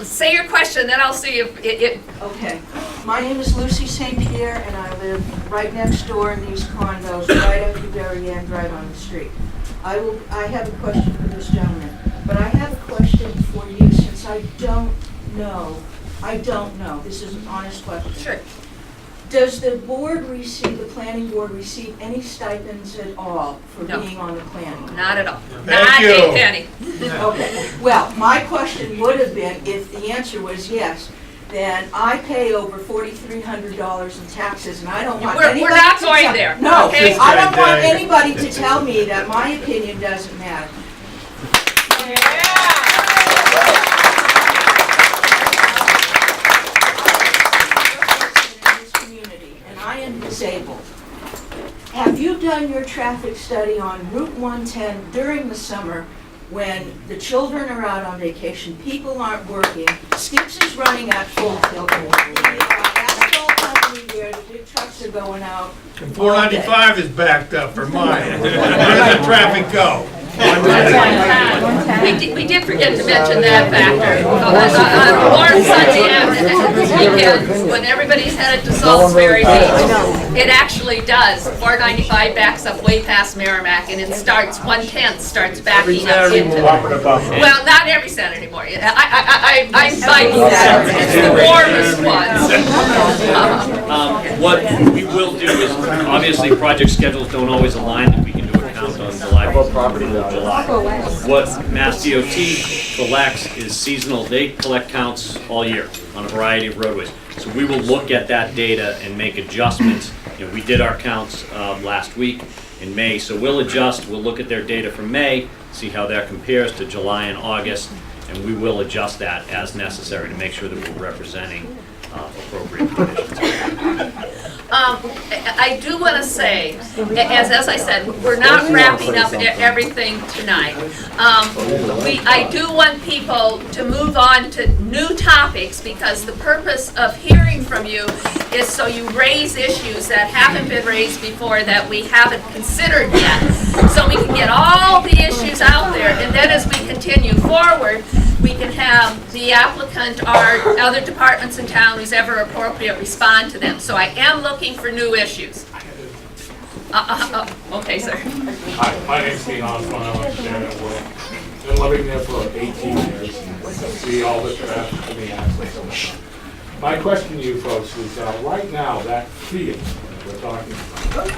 Say your question, then I'll see if it. Okay. My name is Lucy St. Pierre, and I live right next door in these condos, right up to Berry Ann Drive on the street. I have a question for this gentleman, but I have a question for you since I don't know. This is an honest question. Sure. Does the planning board receive any stipends at all for being on the planning? Not at all. Thank you. Not a penny. Okay, well, my question would have been, if the answer was yes, then I pay over $4,300 in taxes, and I don't want anybody We're not to going tell- there. No, Okay. I don't want anybody to tell me that my opinion doesn't matter. In this community, and I am disabled. Have you done your traffic study on Route 110 during the summer when the children are out on vacation, people aren't working, Skips is running at full tilt, the asphalt company there, the big trucks are going out. And 495 is backed up for mine. Where does the traffic go? We did forget to mention that factor. On Sunday weekend, when everybody's headed to Salisbury Beach, it actually does. 495 backs up way past Merrimac, and it starts, 110 starts backing up into. Well, not every Saturday anymore. I'm fighting that. It's the warmest ones. What we will do is, obviously, project schedules don't always align, and we can do a count on July. What Mass DOT collects is seasonal. They collect counts all year on a variety of roadways. So we will look at that data and make adjustments. You know, we did our counts last week in May, so we'll adjust. We'll look at their data from May, see how that compares to July and August, and we will adjust that as necessary to make sure that we're representing appropriate conditions. I do want to say, as I said, we're not wrapping up everything tonight. I do want people to move on to new topics, because the purpose of hearing from you is so you raise issues that haven't been raised before, that we haven't considered yet, so we can get all the issues out there, and then as we continue forward, we can have the applicant or other departments in town, who's ever appropriate, respond to them. So I am looking for new issues. Okay, sir. Hi, my name's Dean Osborne, I live there at work. Been living there for 18 years, and see all the traffic and the accidents. My question to you folks is, right now, that field that we're talking about,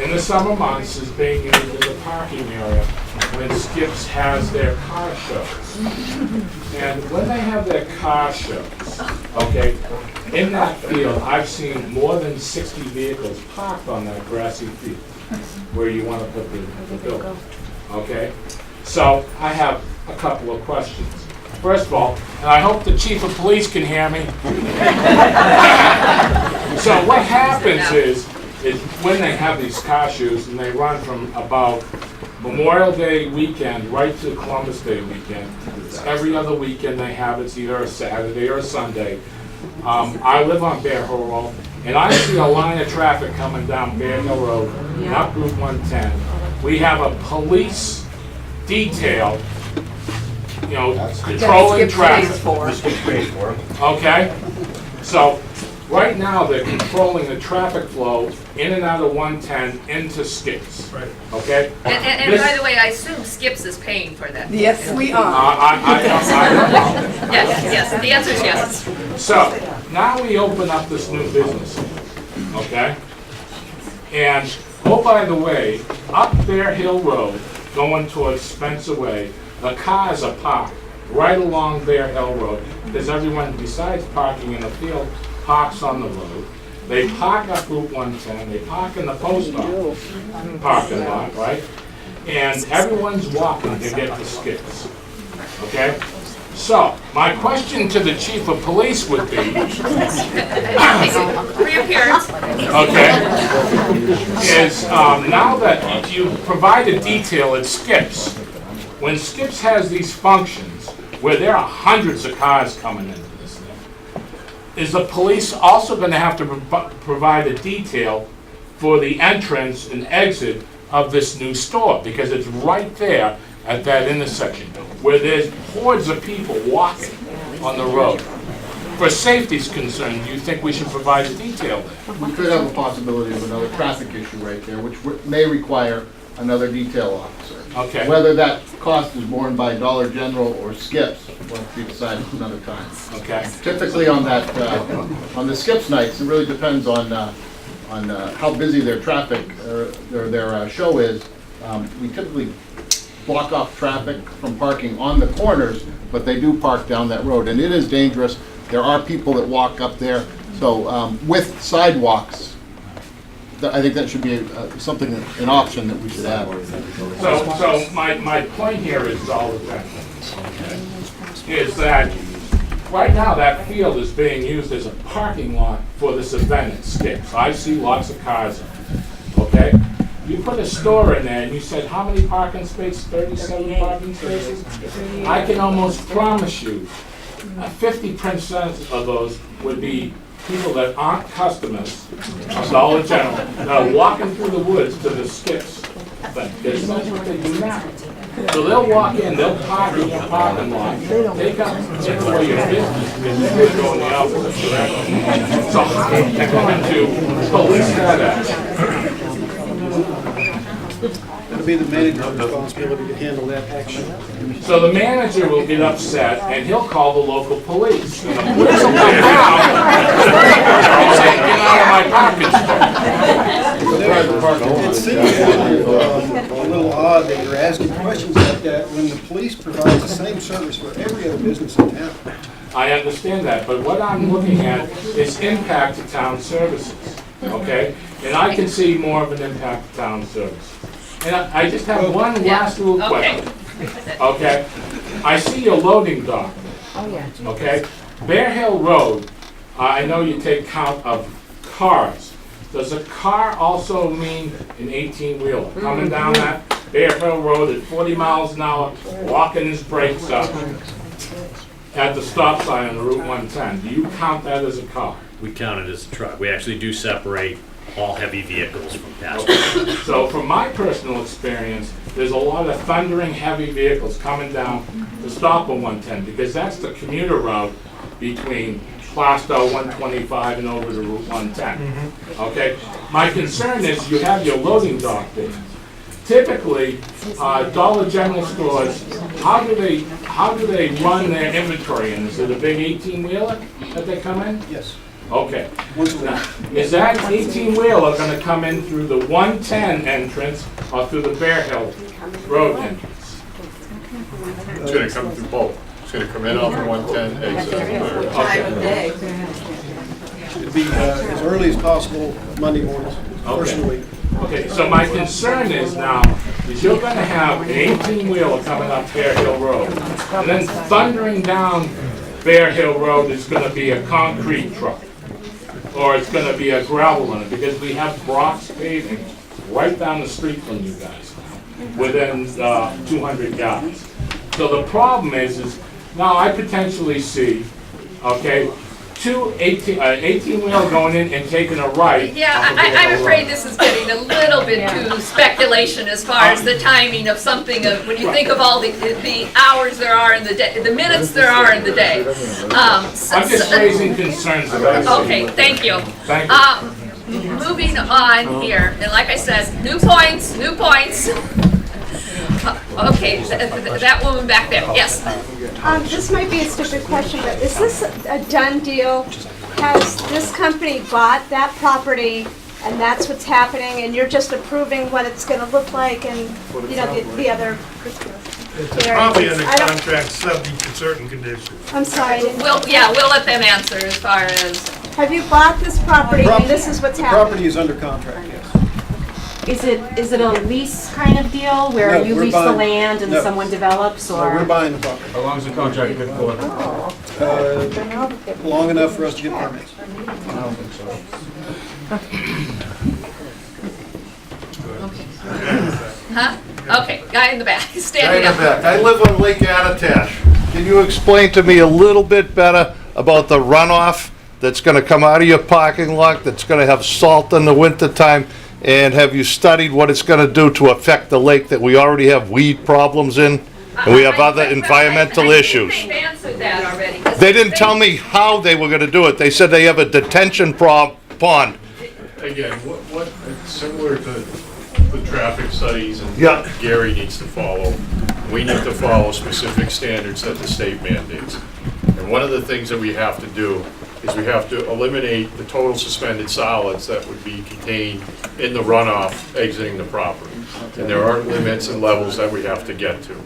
in the summer months, is being used as a parking area when Skips has their car shows. And when they have their car shows, okay, in that field, I've seen more than 60 vehicles parked on that grassy field where you want to put the building, okay? So I have a couple of questions. First of all, and I hope the chief of police can hear me. So what happens is when they have these car shows and they run from about Memorial Day weekend right to Columbus Day weekend. Every other weekend they have, it's either a Saturday or a Sunday. I live on Bear Hill Road, and I see a line of traffic coming down Bear Hill Road, and up Route 110. We have a police detail, you know, controlling traffic. Okay? So, right now, they're controlling the traffic flow in and out of 110 into Skips. Right. Okay? And by the way, I assume Skips is paying for that. Yes, we are. I don't know. Yes, the answer is yes. So, now we open up this new business, okay? And, oh, by the way, up Bear Hill Road, going towards Spencer Way, the cars are parked right along Bear Hill Road, because everyone, besides parking in the field, parks on the road. They park up Route 110, they park in the post office parking lot, right? And everyone's walking to get to Skips, okay? So, my question to the chief of police would be, Reappearance. okay, is now that you provide a detail at Skips, when Skips has these functions where there are hundreds of cars coming into this thing, is the police also going to have to provide a detail for the entrance and exit of this new store? Because it's right there at that intersection where there's hordes of people walking on the road. For safety's concerned, do you think we should provide a detail there? We could have a possibility of another traffic issue right there, which may require another detail officer. Okay. Whether that cost is borne by Dollar General or Skips, will be decided another time. Okay. Typically on that, on the Skips nights, it really depends on how busy their traffic, or their show is. We typically block off traffic from parking on the corners, but they do park down that road, and it is dangerous. There are people that walk up there, so with sidewalks, I think that should be something, an option that we should have. So my point here is all of that, is that right now that field is being used as a parking lot for this event at Skips. I see lots of cars in it, okay? You put a store in there and you said, how many parking spaces? 37 parking spaces? I can almost promise you 50% of those would be people that aren't customers of Dollar General that are walking through the woods to the Skips thing. Because that's what they do now. So they'll walk in, they'll park in the parking lot, take away your business, because they're going to go in the opposite direction. So how are you going to police that action? It'll be the manager's responsibility to handle that action. So the manager will get upset and he'll call the local police. And the police will come down and say, get out of my parking spot. It seems a little odd that you're asking questions like that when the police provides the same service for every other business in town. I understand that, but what I'm looking at is impact to town services, okay? And I can see more of an impact to town service. And I just have one last little question. Okay? I see your loading dock. Okay? Bear Hill Road, I know you take count of cars, does a car also mean an 18-wheeler? Coming down that Bear Hill Road at 40 miles an hour, locking his brakes up at the stop sign on the Route 110. Do you count that as a car? We count it as a truck. We actually do separate all heavy vehicles from passenger. So from my personal experience, there's a lot of thundering heavy vehicles coming down to stop on 110 because that's the commuter route between Plastow 125 and over to Route 110. Okay? My concern is you have your loading dock there. Typically, Dollar General stores, how do they run their inventory in? Is it a big 18-wheeler that they come in? Yes. Okay. Now, is that 18-wheeler going to come in through the 110 entrance or through the Bear Hill Road entrance? It's going to come through both. It's going to come in off of 110, exit. It'd be as early as possible Monday mornings, first of the week. Okay, so my concern is now, is you're going to have an 18-wheeler coming up Bear Hill Road, and then thundering down Bear Hill Road is going to be a concrete truck, or it's going to be a gravel one, because we have Brock's paving right down the street from you guys now, within 200 yards. So the problem is now I potentially see, okay, two 18-wheel going in and taking a right. Yeah, I'm afraid this is getting a little bit too speculation as far as the timing of something, when you think of all the hours there are in the day, the minutes there are in the day. I'm just raising concerns about it. Okay, thank you. Thank you. Moving on here, and like I said, new points. Okay, that woman back there, yes. This might be a stupid question, but is this a done deal? Has this company bought that property and that's what's happening and you're just approving what it's gonna look like and, you know, the other It's probably under contract subject to certain conditions. I'm sorry. We'll let them answer as far as. Have you bought this property and this is what's The happening? property is under contract, yes. Is it a lease kind of deal where No, you we're lease the buying- land and no. someone develops, No, or? we're buying the property. How long is the contract good for? Long enough for us to get permits. I don't think so. Huh? Okay, guy in the back, Guy in standing the up. back. I live on Lake Attitash. Can you explain to me a little bit better about the runoff that's going to come out of your parking lot, that's going to have salt in the wintertime? And have you studied what it's going to do to affect the lake that we already have weed problems in? And we have other environmental issues. They've answered that already. They didn't tell me how they were going to do it. They said they have a detention pond. Again, what, it's similar to the traffic studies and Yeah. Gary needs to follow. We need to follow specific standards that the state mandates. And one of the things that we have to do is we have to eliminate the total suspended solids that would be contained in the runoff exiting the property. And there are limits and levels that we have to get to.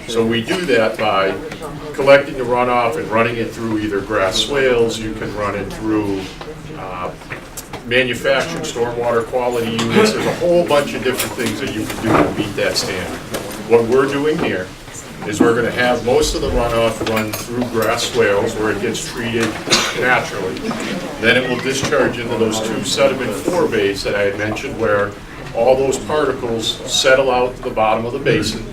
So we do that by collecting the runoff and running it through either grass swales, you can run it through manufactured stormwater quality units. There's a whole bunch of different things that you can do to meet that standard. What we're doing here is we're going to have most of the runoff run through grass swales where it gets treated naturally. Then it will discharge into those two sediment forebays that I had mentioned where all those particles settle out to the bottom of the basin.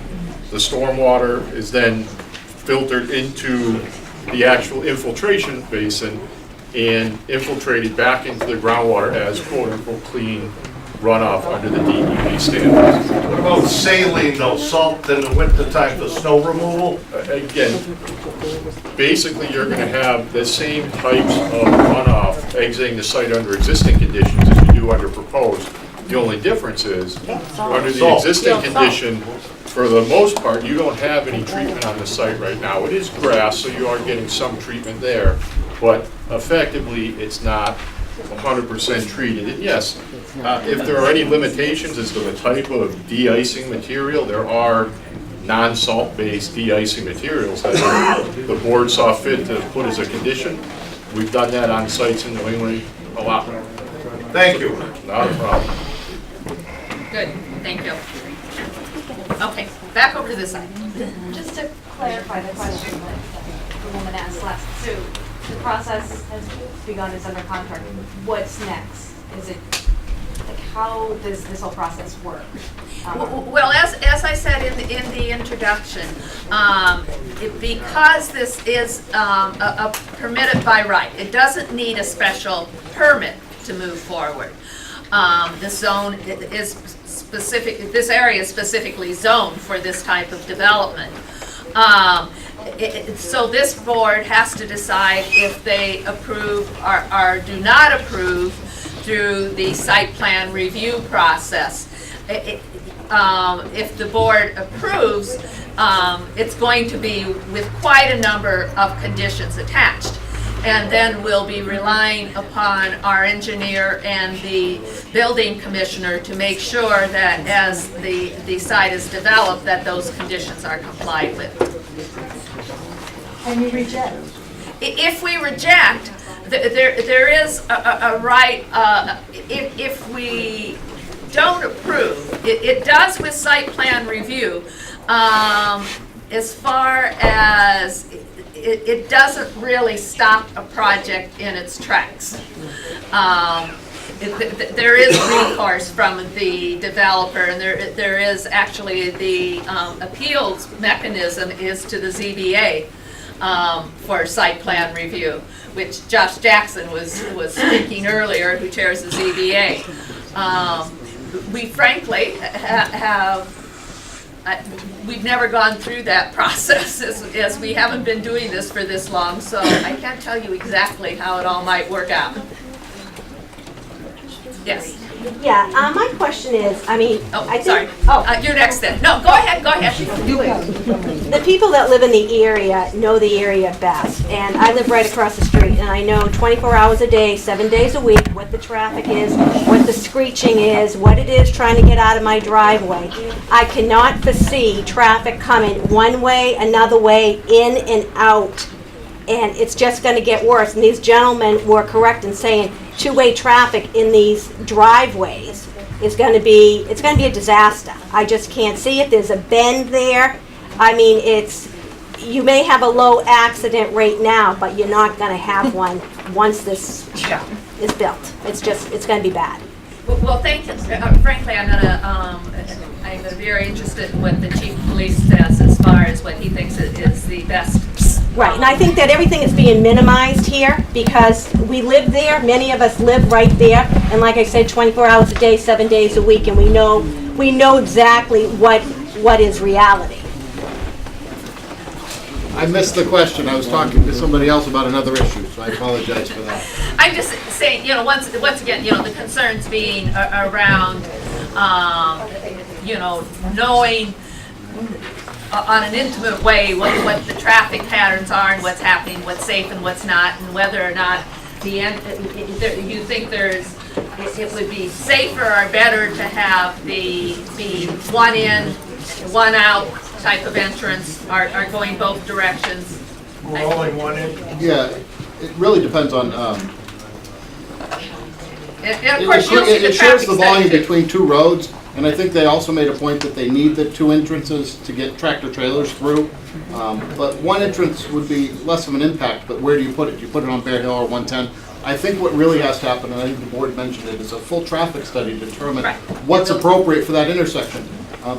The stormwater is then filtered into the actual infiltration basin and infiltrated back into the groundwater as quote-unquote clean runoff under the DEP standards. What about saline though, salt in the wintertime for snow removal? Again, basically you're going to have the same types of runoff exiting the site under existing conditions as you do under proposed. The only difference is, under the existing condition, for the most part, you don't have any treatment on the site right now. It is grass, so you are getting some treatment there, but effectively, it's not 100% treated. And yes, if there are any limitations as to the type of de-icing material, there are non-salt-based de-icing materials that the board saw fit to put as a condition. We've done that on sites in New England a lot. Thank you. Not a problem. Good, thank you. Okay, back over to this side. Just to clarify the question that the woman asked last, so the process has begun, it's under contract. What's next? Is it how does this whole process work? Well, as I said in the introduction, because this is a permitted by right, it doesn't need a special permit to move forward. The zone is specific, this area is specifically zoned for this type of development. So this board has to decide if they approve or do not approve through the site plan review process. If the board approves, it's going to be with quite a number of conditions attached. And then we'll be relying upon our engineer and the building commissioner to make sure that as the site is developed, that those conditions are complied with. And you reject? If we reject, there is a right, if we don't approve, it does with site plan review, as far as it doesn't really stop a project in its tracks. There is recourse from the developer, and there is actually the appeals mechanism is to the ZBA for site plan review, which Josh Jackson was speaking earlier, who chairs the ZBA. We frankly we've never gone through that process as we haven't been doing this for this long, so I can't tell you exactly how it all might work out. Yes. Yeah, my question is, I mean, I think... Sorry. You're next then. No, go ahead, go ahead. The people that live in the area know the area best, and I live right across the street, and I know 24 hours a day, 7 days a week, what the traffic is, what the screeching is, what it is trying to get out of my driveway. I cannot foresee traffic coming one way, another way, in and out, and it's just going to get worse. And these gentlemen were correct in saying two-way traffic in these driveways is going to be, it's going to be a disaster. I just can't see it. There's a bend there. I mean, you may have a low accident rate now, but you're not going to have one once this is built. It's going to be bad. Well, thank you. Frankly, I'm very interested in what the chief of police says as far as what he thinks is the best. Right, and I think that everything is being minimized here because we live there, many of us live right there, and like I said, 24 hours a day, 7 days a week, and we know exactly what is reality. I missed the question. I was talking to somebody else about another issue, so I apologize for that. I'm just saying, once again, the concerns being around, knowing on an intimate way what the traffic patterns are and what's happening, what's safe and what's not, and whether or not you think it would be safer or better to have the one in, one out type of entrance are going both directions. Rolling one in? Yeah, it really depends on, and of course, you'll see the it shares traffic the volume study too. between two roads, and I think they also made a point that they need the two entrances to get tractor trailers through. But one entrance would be less of an impact, but where do you put it? Do you put it on Bear Hill or 110? I think what really has to happen, and I think the board mentioned it, is a full traffic study to determine what's appropriate for that intersection.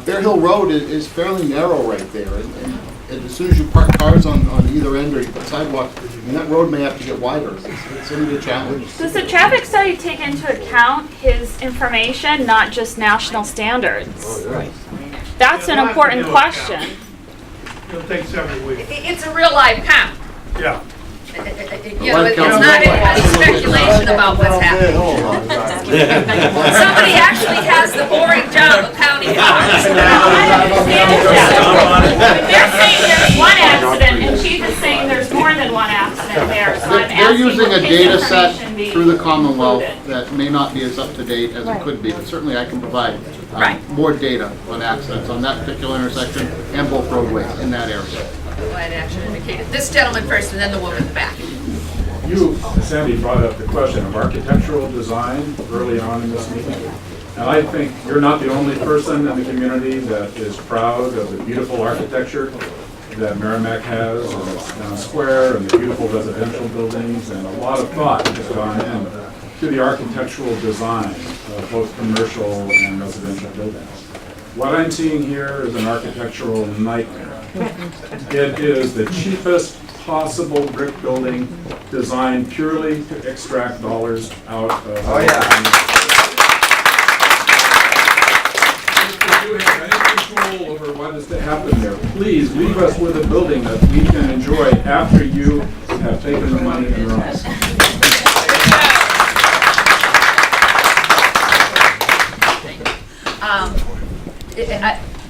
Bear Hill Road is fairly narrow right there, and as soon as you park cars on either end or you put sidewalks, that road may have to get wider. It's going to be a challenge. Does the traffic study take into account his information, not just national standards? Oh, right. That's an important question. It'll take several weeks. It's a real live count. Yeah. It's not any speculation about what's happening. Somebody actually has the boring job of counting cars. They're saying there's one accident, and Chief is saying there's more than one accident there, so I'm They're asking using will a his data set information be through the Commonwealth included? that may not be as up to date as it could be, but certainly I can provide more data on accidents on that particular intersection and both roadways in that area. Light action indicated. This gentleman first, and then the woman in the back. You, Sandy, brought up the question of architectural design early on in this meeting. And I think you're not the only person in the community that is proud of the beautiful architecture that Merrimac has, and its town square, and the beautiful residential buildings, and a lot of thought has gone in to the architectural design both commercial and residential buildings. What I'm seeing here is an architectural nightmare. It is the cheapest possible brick building designed purely to extract dollars out of. Oh, yeah. If you have any control over what is to happen there, please leave us with a building that we can enjoy after you have taken the money and run.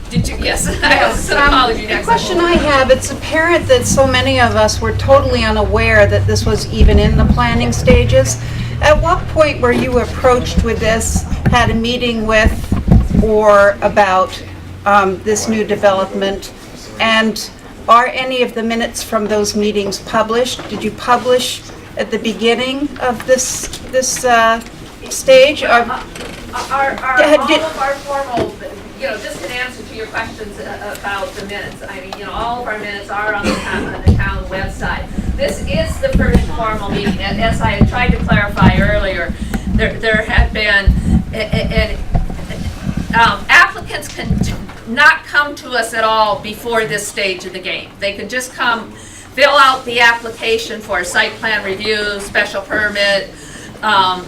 Did you, yes, I have an apology The next. question I have, it's apparent that so many of us were totally unaware that this was even in the planning stages. At what point were you approached with this, had a meeting with, or about this new development? And are any of the minutes from those meetings published? Did you publish at the beginning of this stage? All of our formal, just an answer to your questions about the minutes. I mean, all of our minutes are on the town website. This is the first formal meeting. As I had tried to clarify earlier, there had been, applicants can not come to us at all before this stage of the game. They can just come, fill out the application for a site plan review, special permit,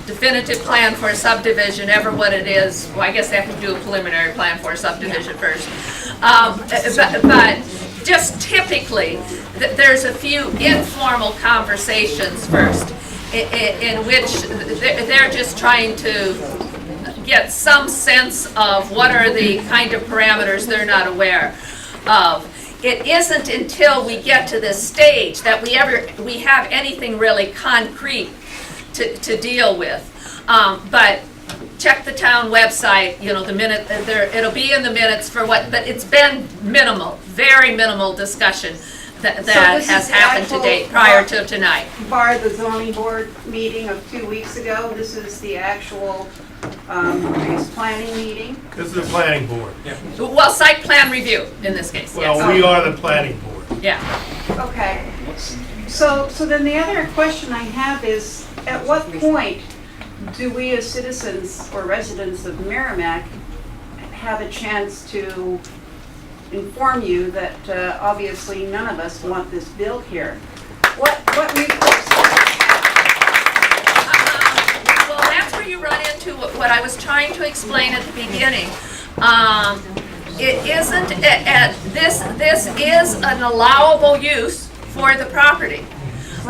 definitive plan for a subdivision, ever what it is. Well, I guess they have to do a preliminary plan for a subdivision first. But just typically, there's a few informal conversations first, in which they're just trying to get some sense of what are the kind of parameters they're not aware of. It isn't until we get to this stage that we have anything really concrete to deal with. But check the town website, the minute, it'll be in the minutes for what, but it's been minimal, very minimal discussion that has happened to date prior to tonight. Bar the zoning board meeting of 2 weeks ago, this is the actual, planning meeting? This is the planning board. Well, site plan review in this case, yes. Well, we are the planning board. Yeah. Okay. So then the other question I have is, at what point do we as citizens or residents of Merrimack have a chance to inform you that obviously none of us want this built here? What recourse? Well, that's where you run into what I was trying to explain at the beginning. It isn't, this is an allowable use for the property.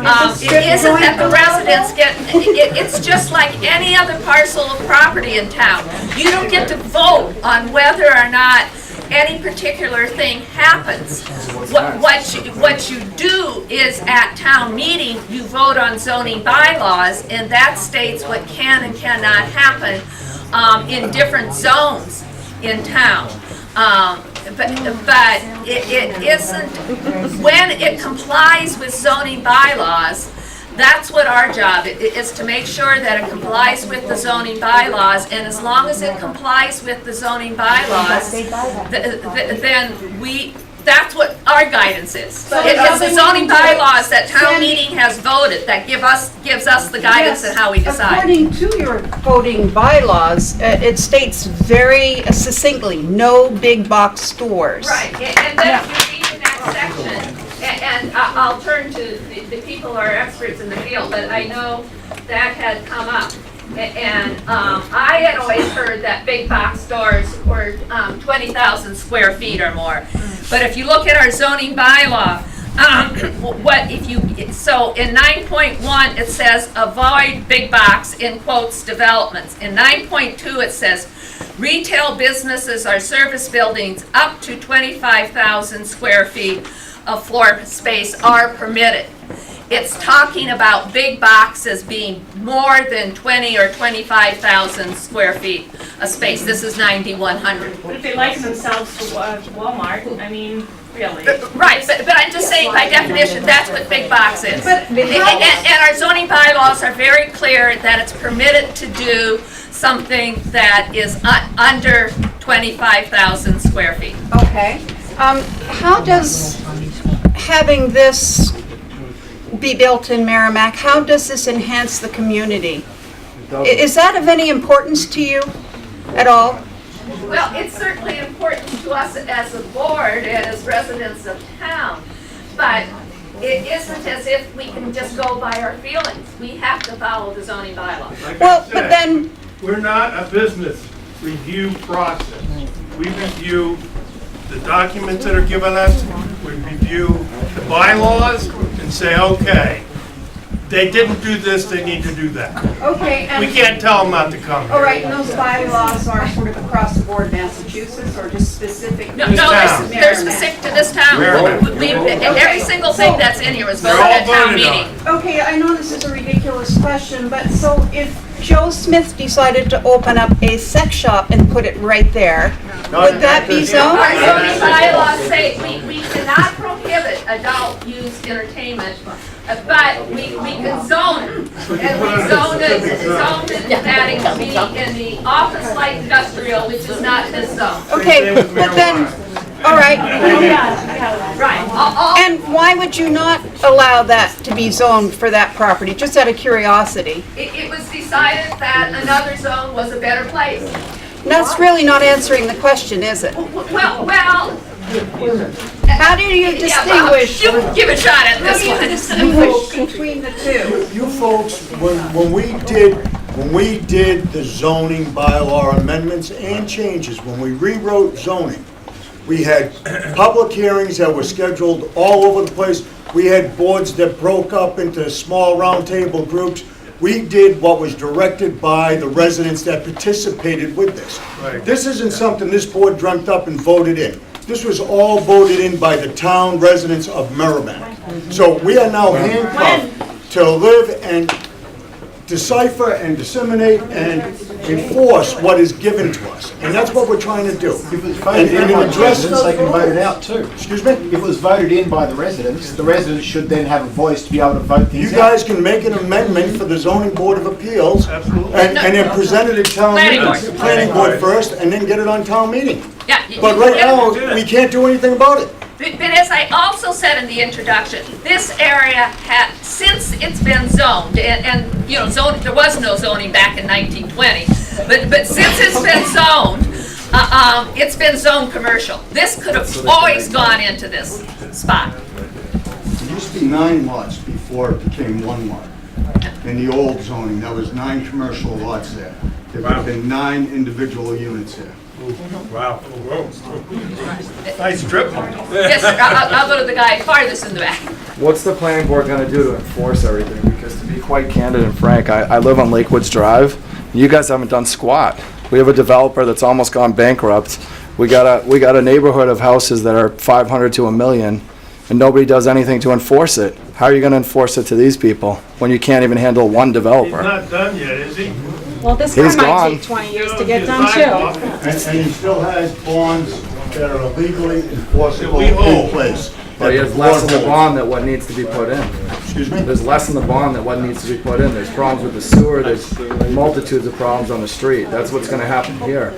It isn't that the residents get, it's just like any other parcel of property in town. You don't get to vote on whether or not any particular thing happens. What you do is at town meeting, you vote on zoning bylaws, and that states what can and cannot happen in different zones in town. But it isn't, when it complies with zoning bylaws, that's what our job is, to make sure that it complies with the zoning bylaws, and as long as it complies with the zoning bylaws, then that's what our guidance is. It's the zoning bylaws that town meeting has voted that gives us the guidance on how we decide. According to your voting bylaws, it states very succinctly, no big box stores. Right, and then if you read the next section, and I'll turn to the people who are experts in the field, but I know that had come up. And I had always heard that big box stores were 20,000 square feet or more. But if you look at our zoning bylaw, so in 9.1 it says avoid big box, in quotes, developments. In 9.2 it says retail businesses or service buildings up to 25,000 square feet of floor space are permitted. It's talking about big boxes being more than 20 or 25,000 square feet of space. This is 9100. But if they liken themselves to Walmart, I mean, really. Right, but I'm just saying by definition, that's what big box is. And our zoning bylaws are very clear that it's permitted to do something that is under 25,000 square feet. Okay. How does having this be built in Merrimack, how does this enhance the community? Is that of any importance to you at all? Well, it's certainly important to us as a board and as residents of town, but it isn't as if we can just go by our feelings. We have to follow the zoning bylaw. Like Well, I said, but then, we're not a business review process. We review the documents that are given us, we review the bylaws and say, okay, they didn't do this, they need to do that. okay, We can't tell them not to come here. all right, and those bylaws are sort of across the board Massachusetts or just specific? No, This town. they're specific to this town. Merrimac. Every single thing that's in here was They're voted all at town voted on. meeting. Okay, I know this is a ridiculous question, but so if Joe Smith decided to open up a sex shop and put it right there, would that be Our zoned? zoning bylaws say we cannot prohibit adult use entertainment, but we can zone it. And we zoned it that it be in the office light industrial, which is not this zone. Okay, but then, all right. Right. And why would you not allow that to be zoned for that property, just out of curiosity? It was decided that another zone was a better place. That's really not answering the question, is it? Well, How do you distinguish? you give a shot at How this do you one. distinguish between the two? You folks, when we did the zoning bylaw amendments and changes, when we rewrote zoning, we had public hearings that were scheduled all over the place. We had boards that broke up into small roundtable groups. We did what was directed by the residents that participated with this. Right. This isn't something this board dreamt up and voted in. This was all voted in by the town residents of Merrimac. So we are now handcuffed to live and decipher and disseminate and enforce what is given to us. And that's what we're trying to do. If it was voted in by the residents, they can vote it out too. Excuse me? If it was voted in by the residents should then have a voice to be able to vote things You out. guys can make an amendment for the zoning board of appeals Absolutely. and then present it at town Planning meeting. board. Planning board first and then get it on town meeting. Yeah. But right now, we can't do anything about it. But as I also said in the introduction, this area had, since it's been zoned, and you know, there was no zoning back in 1920, but since it's been zoned commercial. This could have always gone into this spot. It used to be 9 lots before it became 1 lot. In the old zoning, there was 9 commercial lots there. There would have been 9 individual units there. Wow. Nice trip. Yes, sir, I'll go to the guy farthest in the back. What's the planning board going to do to enforce everything? Because to be quite candid and frank, I live on Lakewoods Drive. You guys haven't done squat. We have a developer that's almost gone bankrupt. We got a neighborhood of houses that are 500 to $1 million, and nobody does anything to enforce it. How are you going to enforce it to these people when you can't even handle one He's developer? not done yet, is he? Well, this He's car might gone. take 20 years to get done too. And he still has bonds that are legally enforceable We hold. in place. But he has less in the bond than what needs to be put in. Excuse me? There's less in the bond than what needs to be put in. There's problems with the sewer, there's multitudes of problems on the street. That's what's going to happen here.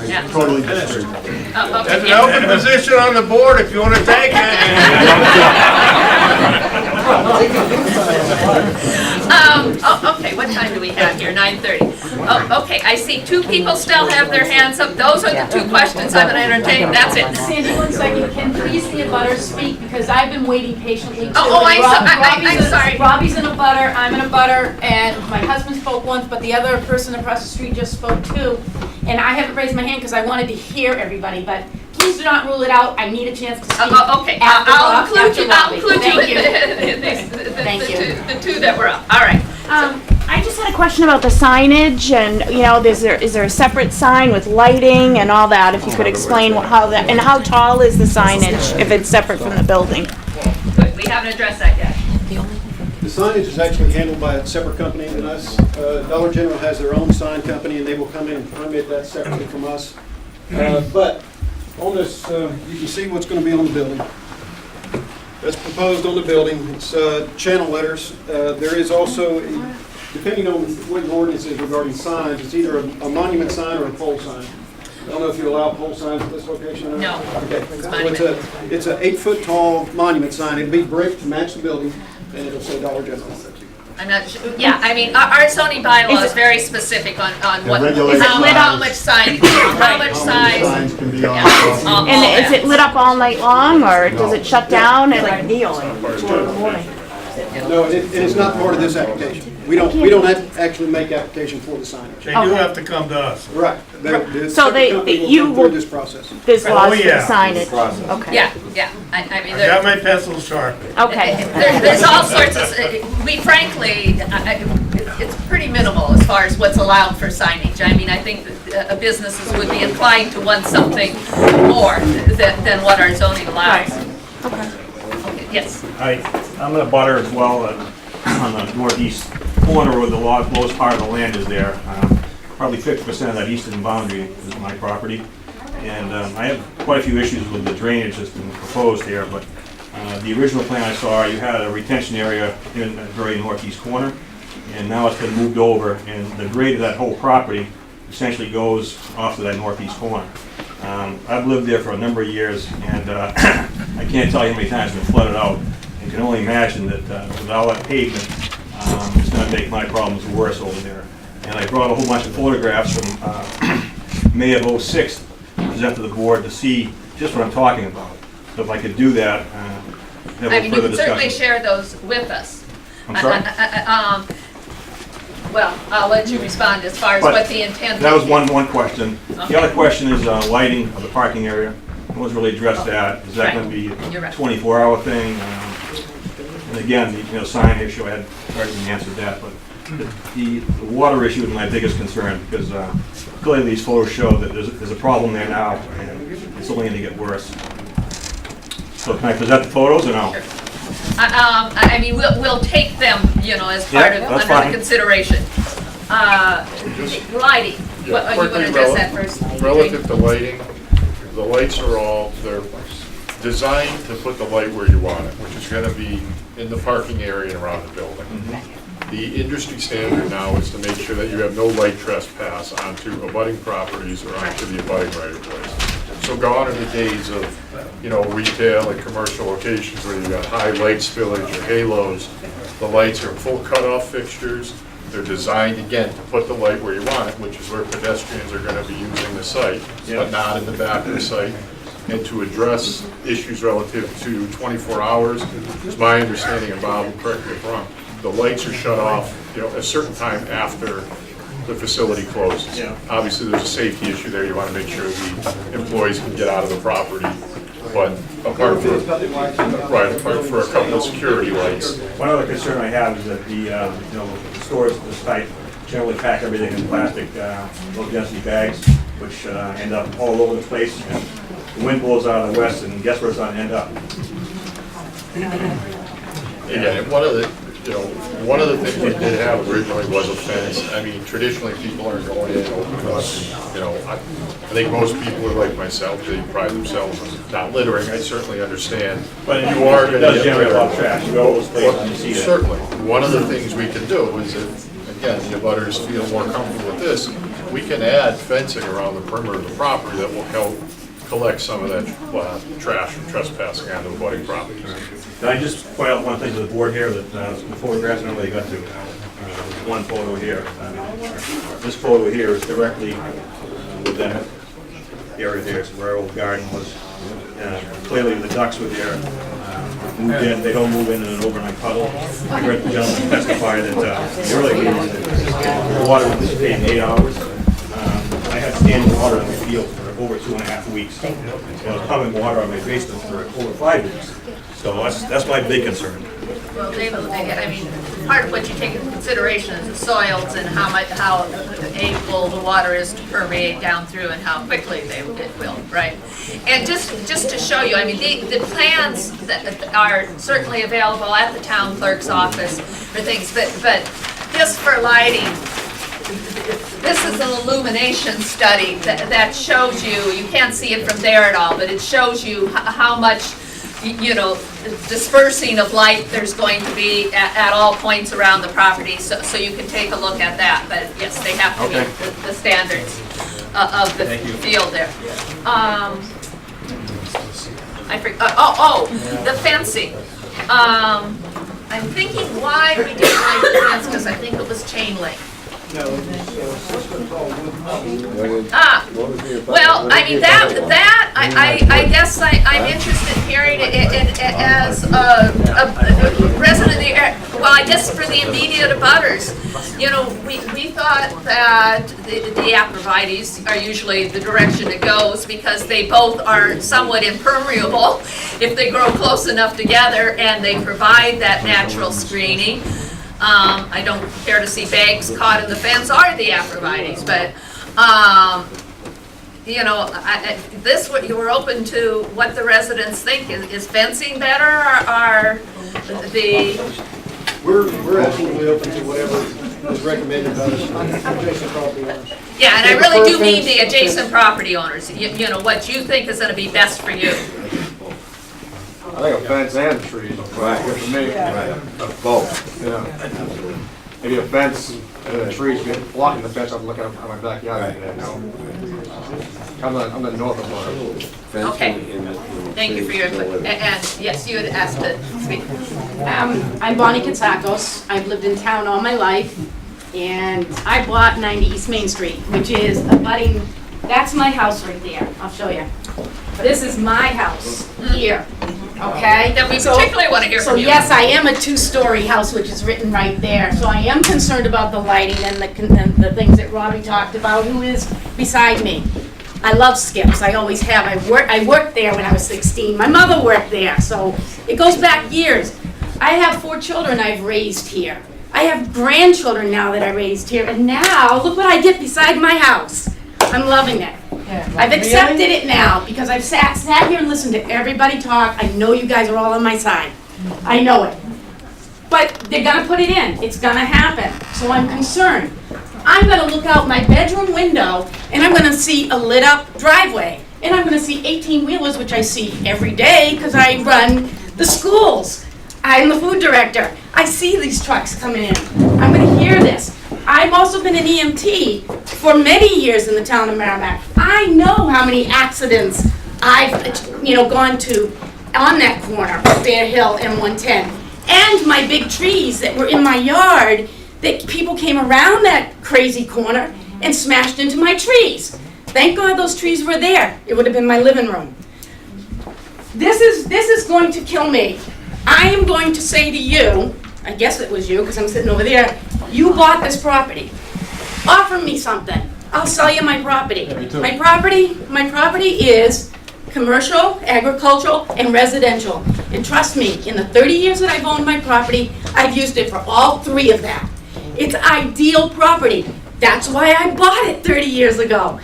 Yeah. Totally disagree. There's an open position on the board if you want to take Okay, what time do we have here? 9:30. Oh, okay, I see 2 people still have their hands up. Those are the 2 questions I'm going to entertain. That's it. Sandy, 1 second, can please the abutters speak, because I've been waiting patiently too. I'm sorry. Robbie's in a butter, I'm in a butter, and my husband spoke once, but the other person across the street just spoke too. And I haven't raised my hand because I wanted to hear everybody, but please do not rule it out. I need a chance to speak. Okay, I'll include you. I'll include you Thank you. in Thank you. the 2 that were up. All right. I just had a question about the signage, and, you know, is there a separate sign with lighting and all that? If you could explain how that, and how tall is the signage if it's separate from the building? Good, we haven't addressed that yet. The signage is actually handled by a separate company than us. Dollar General has their own sign company, and they will come in and permit that separately from us. But on this, you can see what's going to be on the building. That's proposed on the building. It's channel letters. There is also, depending on what your ordinance is regarding signs, it's either a monument sign or a pole sign. I don't know if you allow pole signs at this location or not. No. Okay. So it's an 8-foot tall monument sign. It'll be brick to match the building, and it'll say Dollar General. I'm not sure, yeah, I mean, our zoning bylaw is very specific on what, regulates how much size. signage, how much How many size. signs can be on Yeah. the property? And is it lit up all night long, or does it shut down at like neon? No, it is not part of this application. We don't actually make application for the signage. They do have to come to us. Right. The So separate company will you come will, through this process. there's Oh, laws for the yeah. signage, okay. Yeah, yeah, I mean, I got my pencil sharp. Okay. there's all sorts of, we frankly, it's pretty minimal as far as what's allowed for signage. I mean, I think that businesses would be inclined to want something more than what our zoning allows. Okay. Okay, yes. I'm in a butter as well on the northeast corner where the lowest part of the land is there. Probably 50% of that eastern boundary is my property. And I have quite a few issues with the drainage that's been proposed here, but the original plan I saw, you had a retention area in the very northeast corner, and now it's been moved over, and the grade of that whole property essentially goes off to that northeast corner. I've lived there for a number of years, and I can't tell you how many times it's been flooded out. You can only imagine that with all that pavement, it's going to make my problems worse over there. And I brought a whole bunch of photographs from May of '06 to present to the board to see just what I'm talking about. So if I could do that, have I a mean, you further can certainly discussion. share those with us. I'm sorry? Well, I'll let you respond as far as But what the intent is. that was one question. Okay. The other question is lighting of the parking area. No one's really addressed that. Is that going to be You're a right. 24-hour thing? And again, the sign issue, I had already answered that, but the water issue is my biggest concern, because clearly these photos show that there's a problem there now, and it's only going to get worse. So can I present the photos or no? I mean, we'll take them, as part of, that's under fine. the consideration. Lighting, Yeah, what, you want quickly, to address that first? Relative to lighting, the lights are they're designed to put the light where you want it, which is going to be in the parking area and around the building. The industry standard now is to make sure that you have no light trespass onto abutting properties or onto the abutting right-of-ways. So gone are the days of, retail and commercial locations where you've got high light spillage or halos. The lights are full cutoff fixtures. They're designed, again, to put the light where you want it, which is where pedestrians are going to be using the site, but not in the back of the site. And to address issues relative to 24 hours, it's my understanding, and Bob will correct me if I'm wrong, the lights are shut off, a certain time after the facility closes. Obviously, there's a safety issue there. You want to make sure the employees can get out of the property. But apart for a couple of security lights. One other concern I have is that the stores at this site generally pack everything in plastic, low-density bags, which end up all over the place. And the wind blows out of the west, and guess where it's going to end up? Again, one of the things we did have originally was a fence. I mean, traditionally, people aren't going in open up. I think most people are like myself. They pride themselves on not littering. I certainly understand. But you are it going does to generate a lot of trash. You go to those places and you see that. Certainly. One of the things we can do is if, again, the abutters feel more comfortable with this, we can add fencing around the perimeter of the property that will help collect some of that trash from trespassing onto abutting properties. Can I just point out one thing to the board here, that the photographs, I don't know they got to. One photo here. This photo here is directly within it. Area there is where our old garden was. Clearly the ducks were there, moved in. They don't move in an overnight puddle. I heard the gentleman testify that the early years, the water would dissipate in 8 hours. I had standing water in my field for over 2.5 weeks. I was pumping water on my basement for over 5 weeks. So that's my big concern. Well, David, I mean, part of what you take into consideration is the soils and how able the water is to permeate down through and how quickly it will, right? And just to show you, I mean, the plans that are certainly available at the town clerk's office for things, but just for lighting, this is an illumination study that shows you can't see it from there at all, but it shows you how much dispersing of light there's going to be at all points around the property, so you can take a look at that. But yes, they have to meet the standards of the field there. I forgot. The fencing. I'm thinking why we didn't like the fence, because I think it was chain link. Well, I mean, I guess I'm interested in hearing it as a resident of the area. Well, I guess for the immediate abutters, you know, we thought that the aprovites are usually the direction it goes because they both are somewhat impermeable if they grow close enough together and they provide that natural screening. I don't care to see bags caught in the fence or the aprovites, but you know, you were open to what the residents think. Is fencing better, or the? We're absolutely open to whatever is recommended by the adjacent property owners. Yeah, and I really do mean the adjacent property owners. You know, what you think is going to be best for you. I think a fence and trees are good for me. Both. Yeah. Maybe a fence and the trees, blocking the fence, I'm looking at my backyard. I'm the north of Florida. Okay. Thank you for your input. And yes, you had asked to speak. I'm Bonnie Katsakos. I've lived in town all my life, and I bought 90 East Main Street, which is abutting, that's my house right there. I'll show you. This is my house here, okay? Then we particularly want to hear from you. So yes, I am a two-story house, which is written right there. So I am concerned about the lighting and the things that Robbie talked about, who is beside me. I love Skips, I always have. I worked there when I was 16. My mother worked there, so it goes back years. I have 4 children I've raised here. I have grandchildren now that I raised here, and now look what I get beside my house. I'm loving it. I've accepted it now because I've sat here and listened to everybody talk. I know you guys are all on my side. I know it. But they're gonna put it in. It's gonna happen. So I'm concerned. I'm gonna look out my bedroom window and I'm gonna see a lit up driveway. And I'm gonna see 18-wheelers, which I see every day because I run the schools. I'm the food director. I see these trucks coming in. I'm gonna hear this. I've also been an EMT for many years in the town of Merrimack. I know how many accidents I've, gone to on that corner, Bear Hill and 110. And my big trees that were in my yard, that people came around that crazy corner and smashed into my trees. Thank God those trees were there. It would have been my living room. This is going to kill me. I am going to say to you, I guess it was you, because I'm sitting over there, you bought this property. Offer me something. I'll sell you my property. My property is commercial, agricultural, and residential. And trust me, in the 30 years that I've owned my property, I've used it for all 3 of them. It's ideal property. That's why I bought it 30 years ago.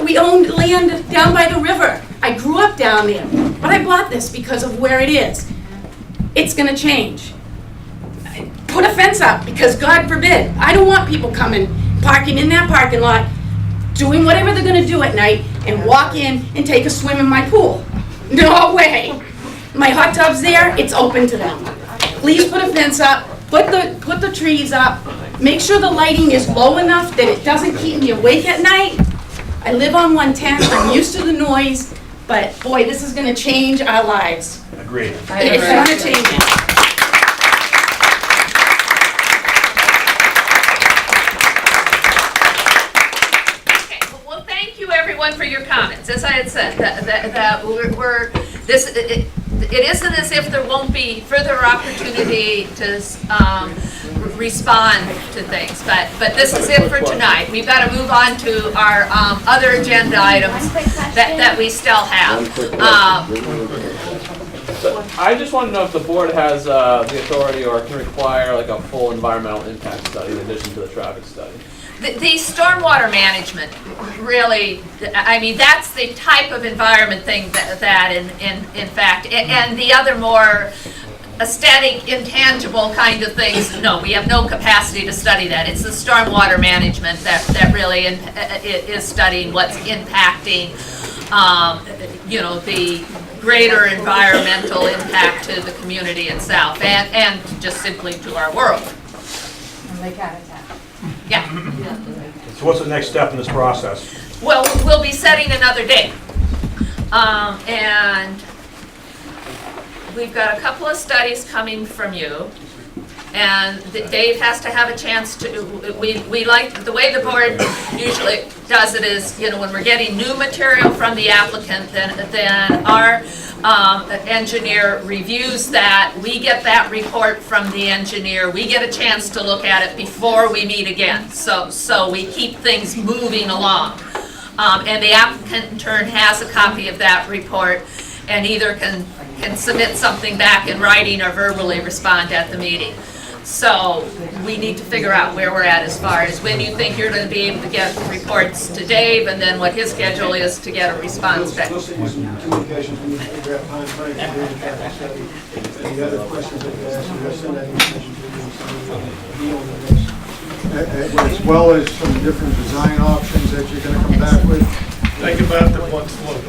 We owned land down by the river. I grew up down there. But I bought this because of where it is. It's gonna change. Put a fence up, because God forbid, I don't want people coming, parking in that parking lot, doing whatever they're gonna do at night, and walk in and take a swim in my pool. No way. My hot tub's there, it's open to them. Please put a fence up, put the trees up, make sure the lighting is low enough that it doesn't keep me awake at night. I live on 110, I'm used to the noise, but boy, this is gonna change our lives. Agreed. It's gonna change it. For your comments, as I had said, it isn't as if there won't be further opportunity to respond to things, but this is it for tonight. We've got to move on to our other agenda items that we still have. So I just want to know if the board has the authority or can require like a full environmental impact study in addition to the traffic study. The stormwater management, really, I mean, that's the type of environment thing that in fact, and the other more aesthetic, intangible kind of things, no, we have no capacity to study that. It's the stormwater management that really is studying what's impacting, the greater environmental impact to the community itself and just simply to our world. And Lake Habitat. Yeah. So what's the next step in this process? Well, we'll be setting another date. And we've got a couple of studies coming from you, and Dave has to have a chance to, we like, the way the board usually does it is, you know, when we're getting new material from the applicant, then our engineer reviews that, we get that report from the engineer, we get a chance to look at it before we meet again, so we keep things moving along. And the applicant in turn has a copy of that report and either can submit something back in writing or verbally respond at the meeting. So we need to figure out where we're at as far as when you think you're going to be able to get reports to Dave, and then what his schedule is to get a response back. Communications, we need to figure out time frame for doing the traffic study. Any other questions that you ask, we'll send that information to you. As well as some different design options that you're gonna come back with. Think about the one slope.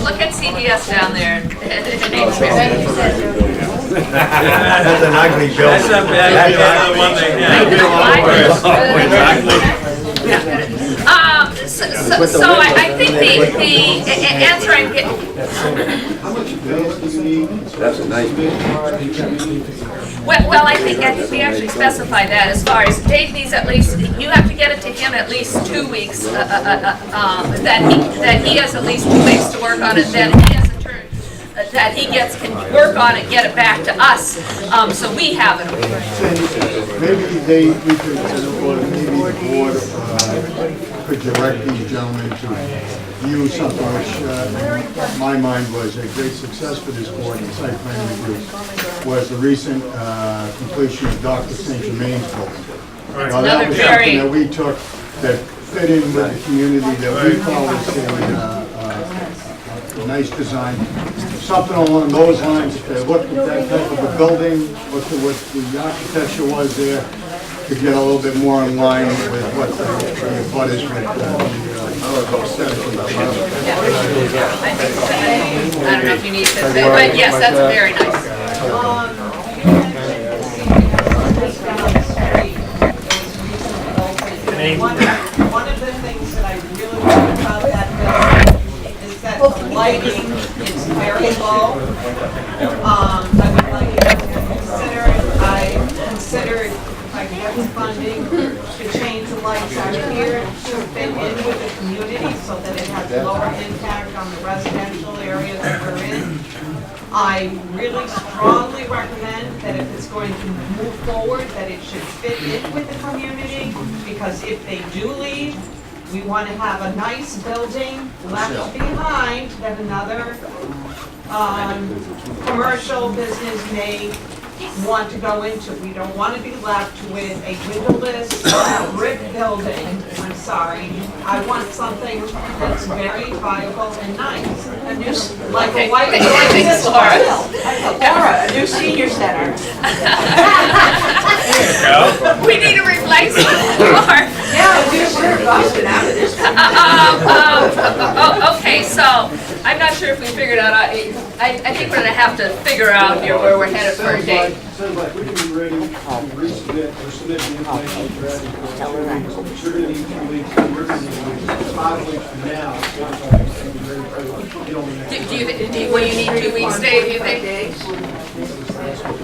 Look at CBS down there. That's an ugly building. That's not bad. That's another one they So I think the answer I'm getting. How much advance do you need? That's a nice Well, I think we actually specify that as far as Dave needs at least, you have to get it to him at least 2 weeks, that he has at least 2 weeks to work on it, then he has a turn, that he can work on it, get it back to us, so we have it. Maybe we could, or maybe the board could direct these gentlemen to view something which, in my mind, was a great success for this board in site plan review, was the recent completion of Dr. St. Germain's building. Now, that was something that we took that fit in with the community that we thought was a nice design. Something along those lines, look at that type of a building, look at what the architecture was there, to get a little bit more in line with what the butters with I don't know if you need to say, but yes, that's very nice. One of the things that I really like about that building is that the lighting is very low. I would like you to consider, I considered if I get the funding to change the lights out here to fit in with the community so that it has lower impact on the residential area that we're in. I really strongly recommend that if it's going to move forward, that it should fit in with the community, because if they do leave, we want to have a nice building left behind that another commercial business may want to go into. We don't want to be left with a windowless brick building. I'm sorry. I want something that's very viable and nice. Like a white building. Laura, a new senior center. We need a replacement floor. Yeah, we're busted out of this. Okay, so I'm not sure if we figured out. I think we're gonna have to figure out here where we're headed for a date. Sounds like we can be ready to resubmit or submit the information to Brad in 2 weeks. You're going to need 2 weeks, and we're going to need 5 weeks from now. Will you need 2 weeks, Dave, do you think?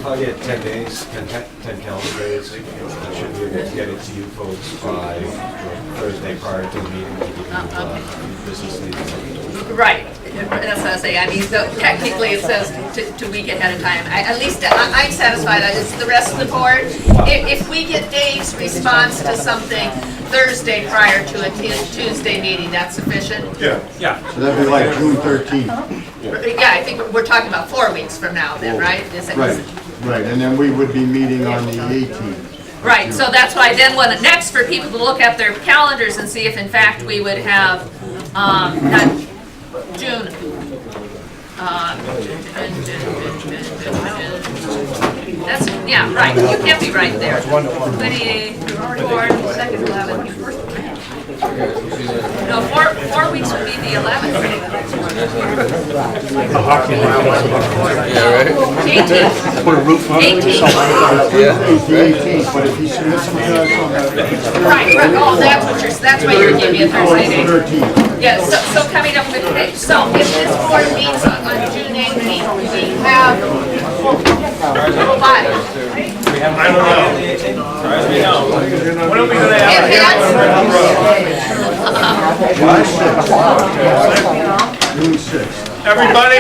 I'll get 10 days, 10 calendar days. I should be able to get it to you folks by Thursday prior to the meeting. Business needs. Right, that's what I say. I mean, so technically it says to week ahead of time. At least I'm satisfied. It's the rest of the board. If we get Dave's response to something Thursday prior to a Tuesday meeting, that's sufficient? Yeah. So that'd be like June 13th. Yeah, I think we're talking about 4 weeks from now then, right? Right, and then we would be meeting on the 18th. Right, so that's why then next for people to look at their calendars and see if in fact we would have, not June. That's, yeah, right, you can't be right there. 28, 4, 2nd, 11. No, 4 weeks would be the 11th. 18th. Put a roof on it. 18th. It's the 18th, but if he submits them to us on the... Right, oh, that's why you're giving me a Thursday date. 13th. Yeah, so coming up with today, so if this board meets on June 18th, we have full body. I don't know. When are we gonna have June 6th. Everybody,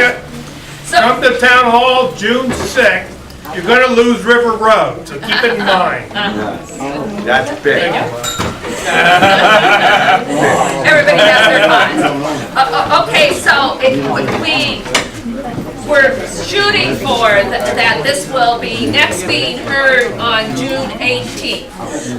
come to town hall June 6th. You're gonna lose River Road, so keep it in mind. That's big. Everybody has their minds. Okay, so we're shooting for that this will be next being heard on June 18th.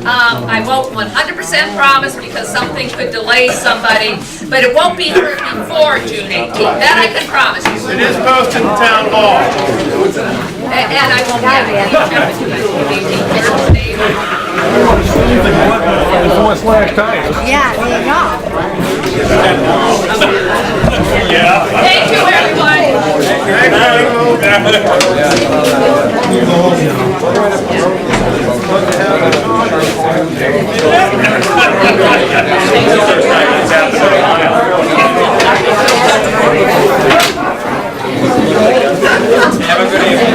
I won't 100% promise because something could delay somebody, but it won't be heard before June 18th. That I can promise you. It is posted in town hall. And I won't have any check with you on June 18th. Yeah, there you go. Thank you, everyone. Have a good evening.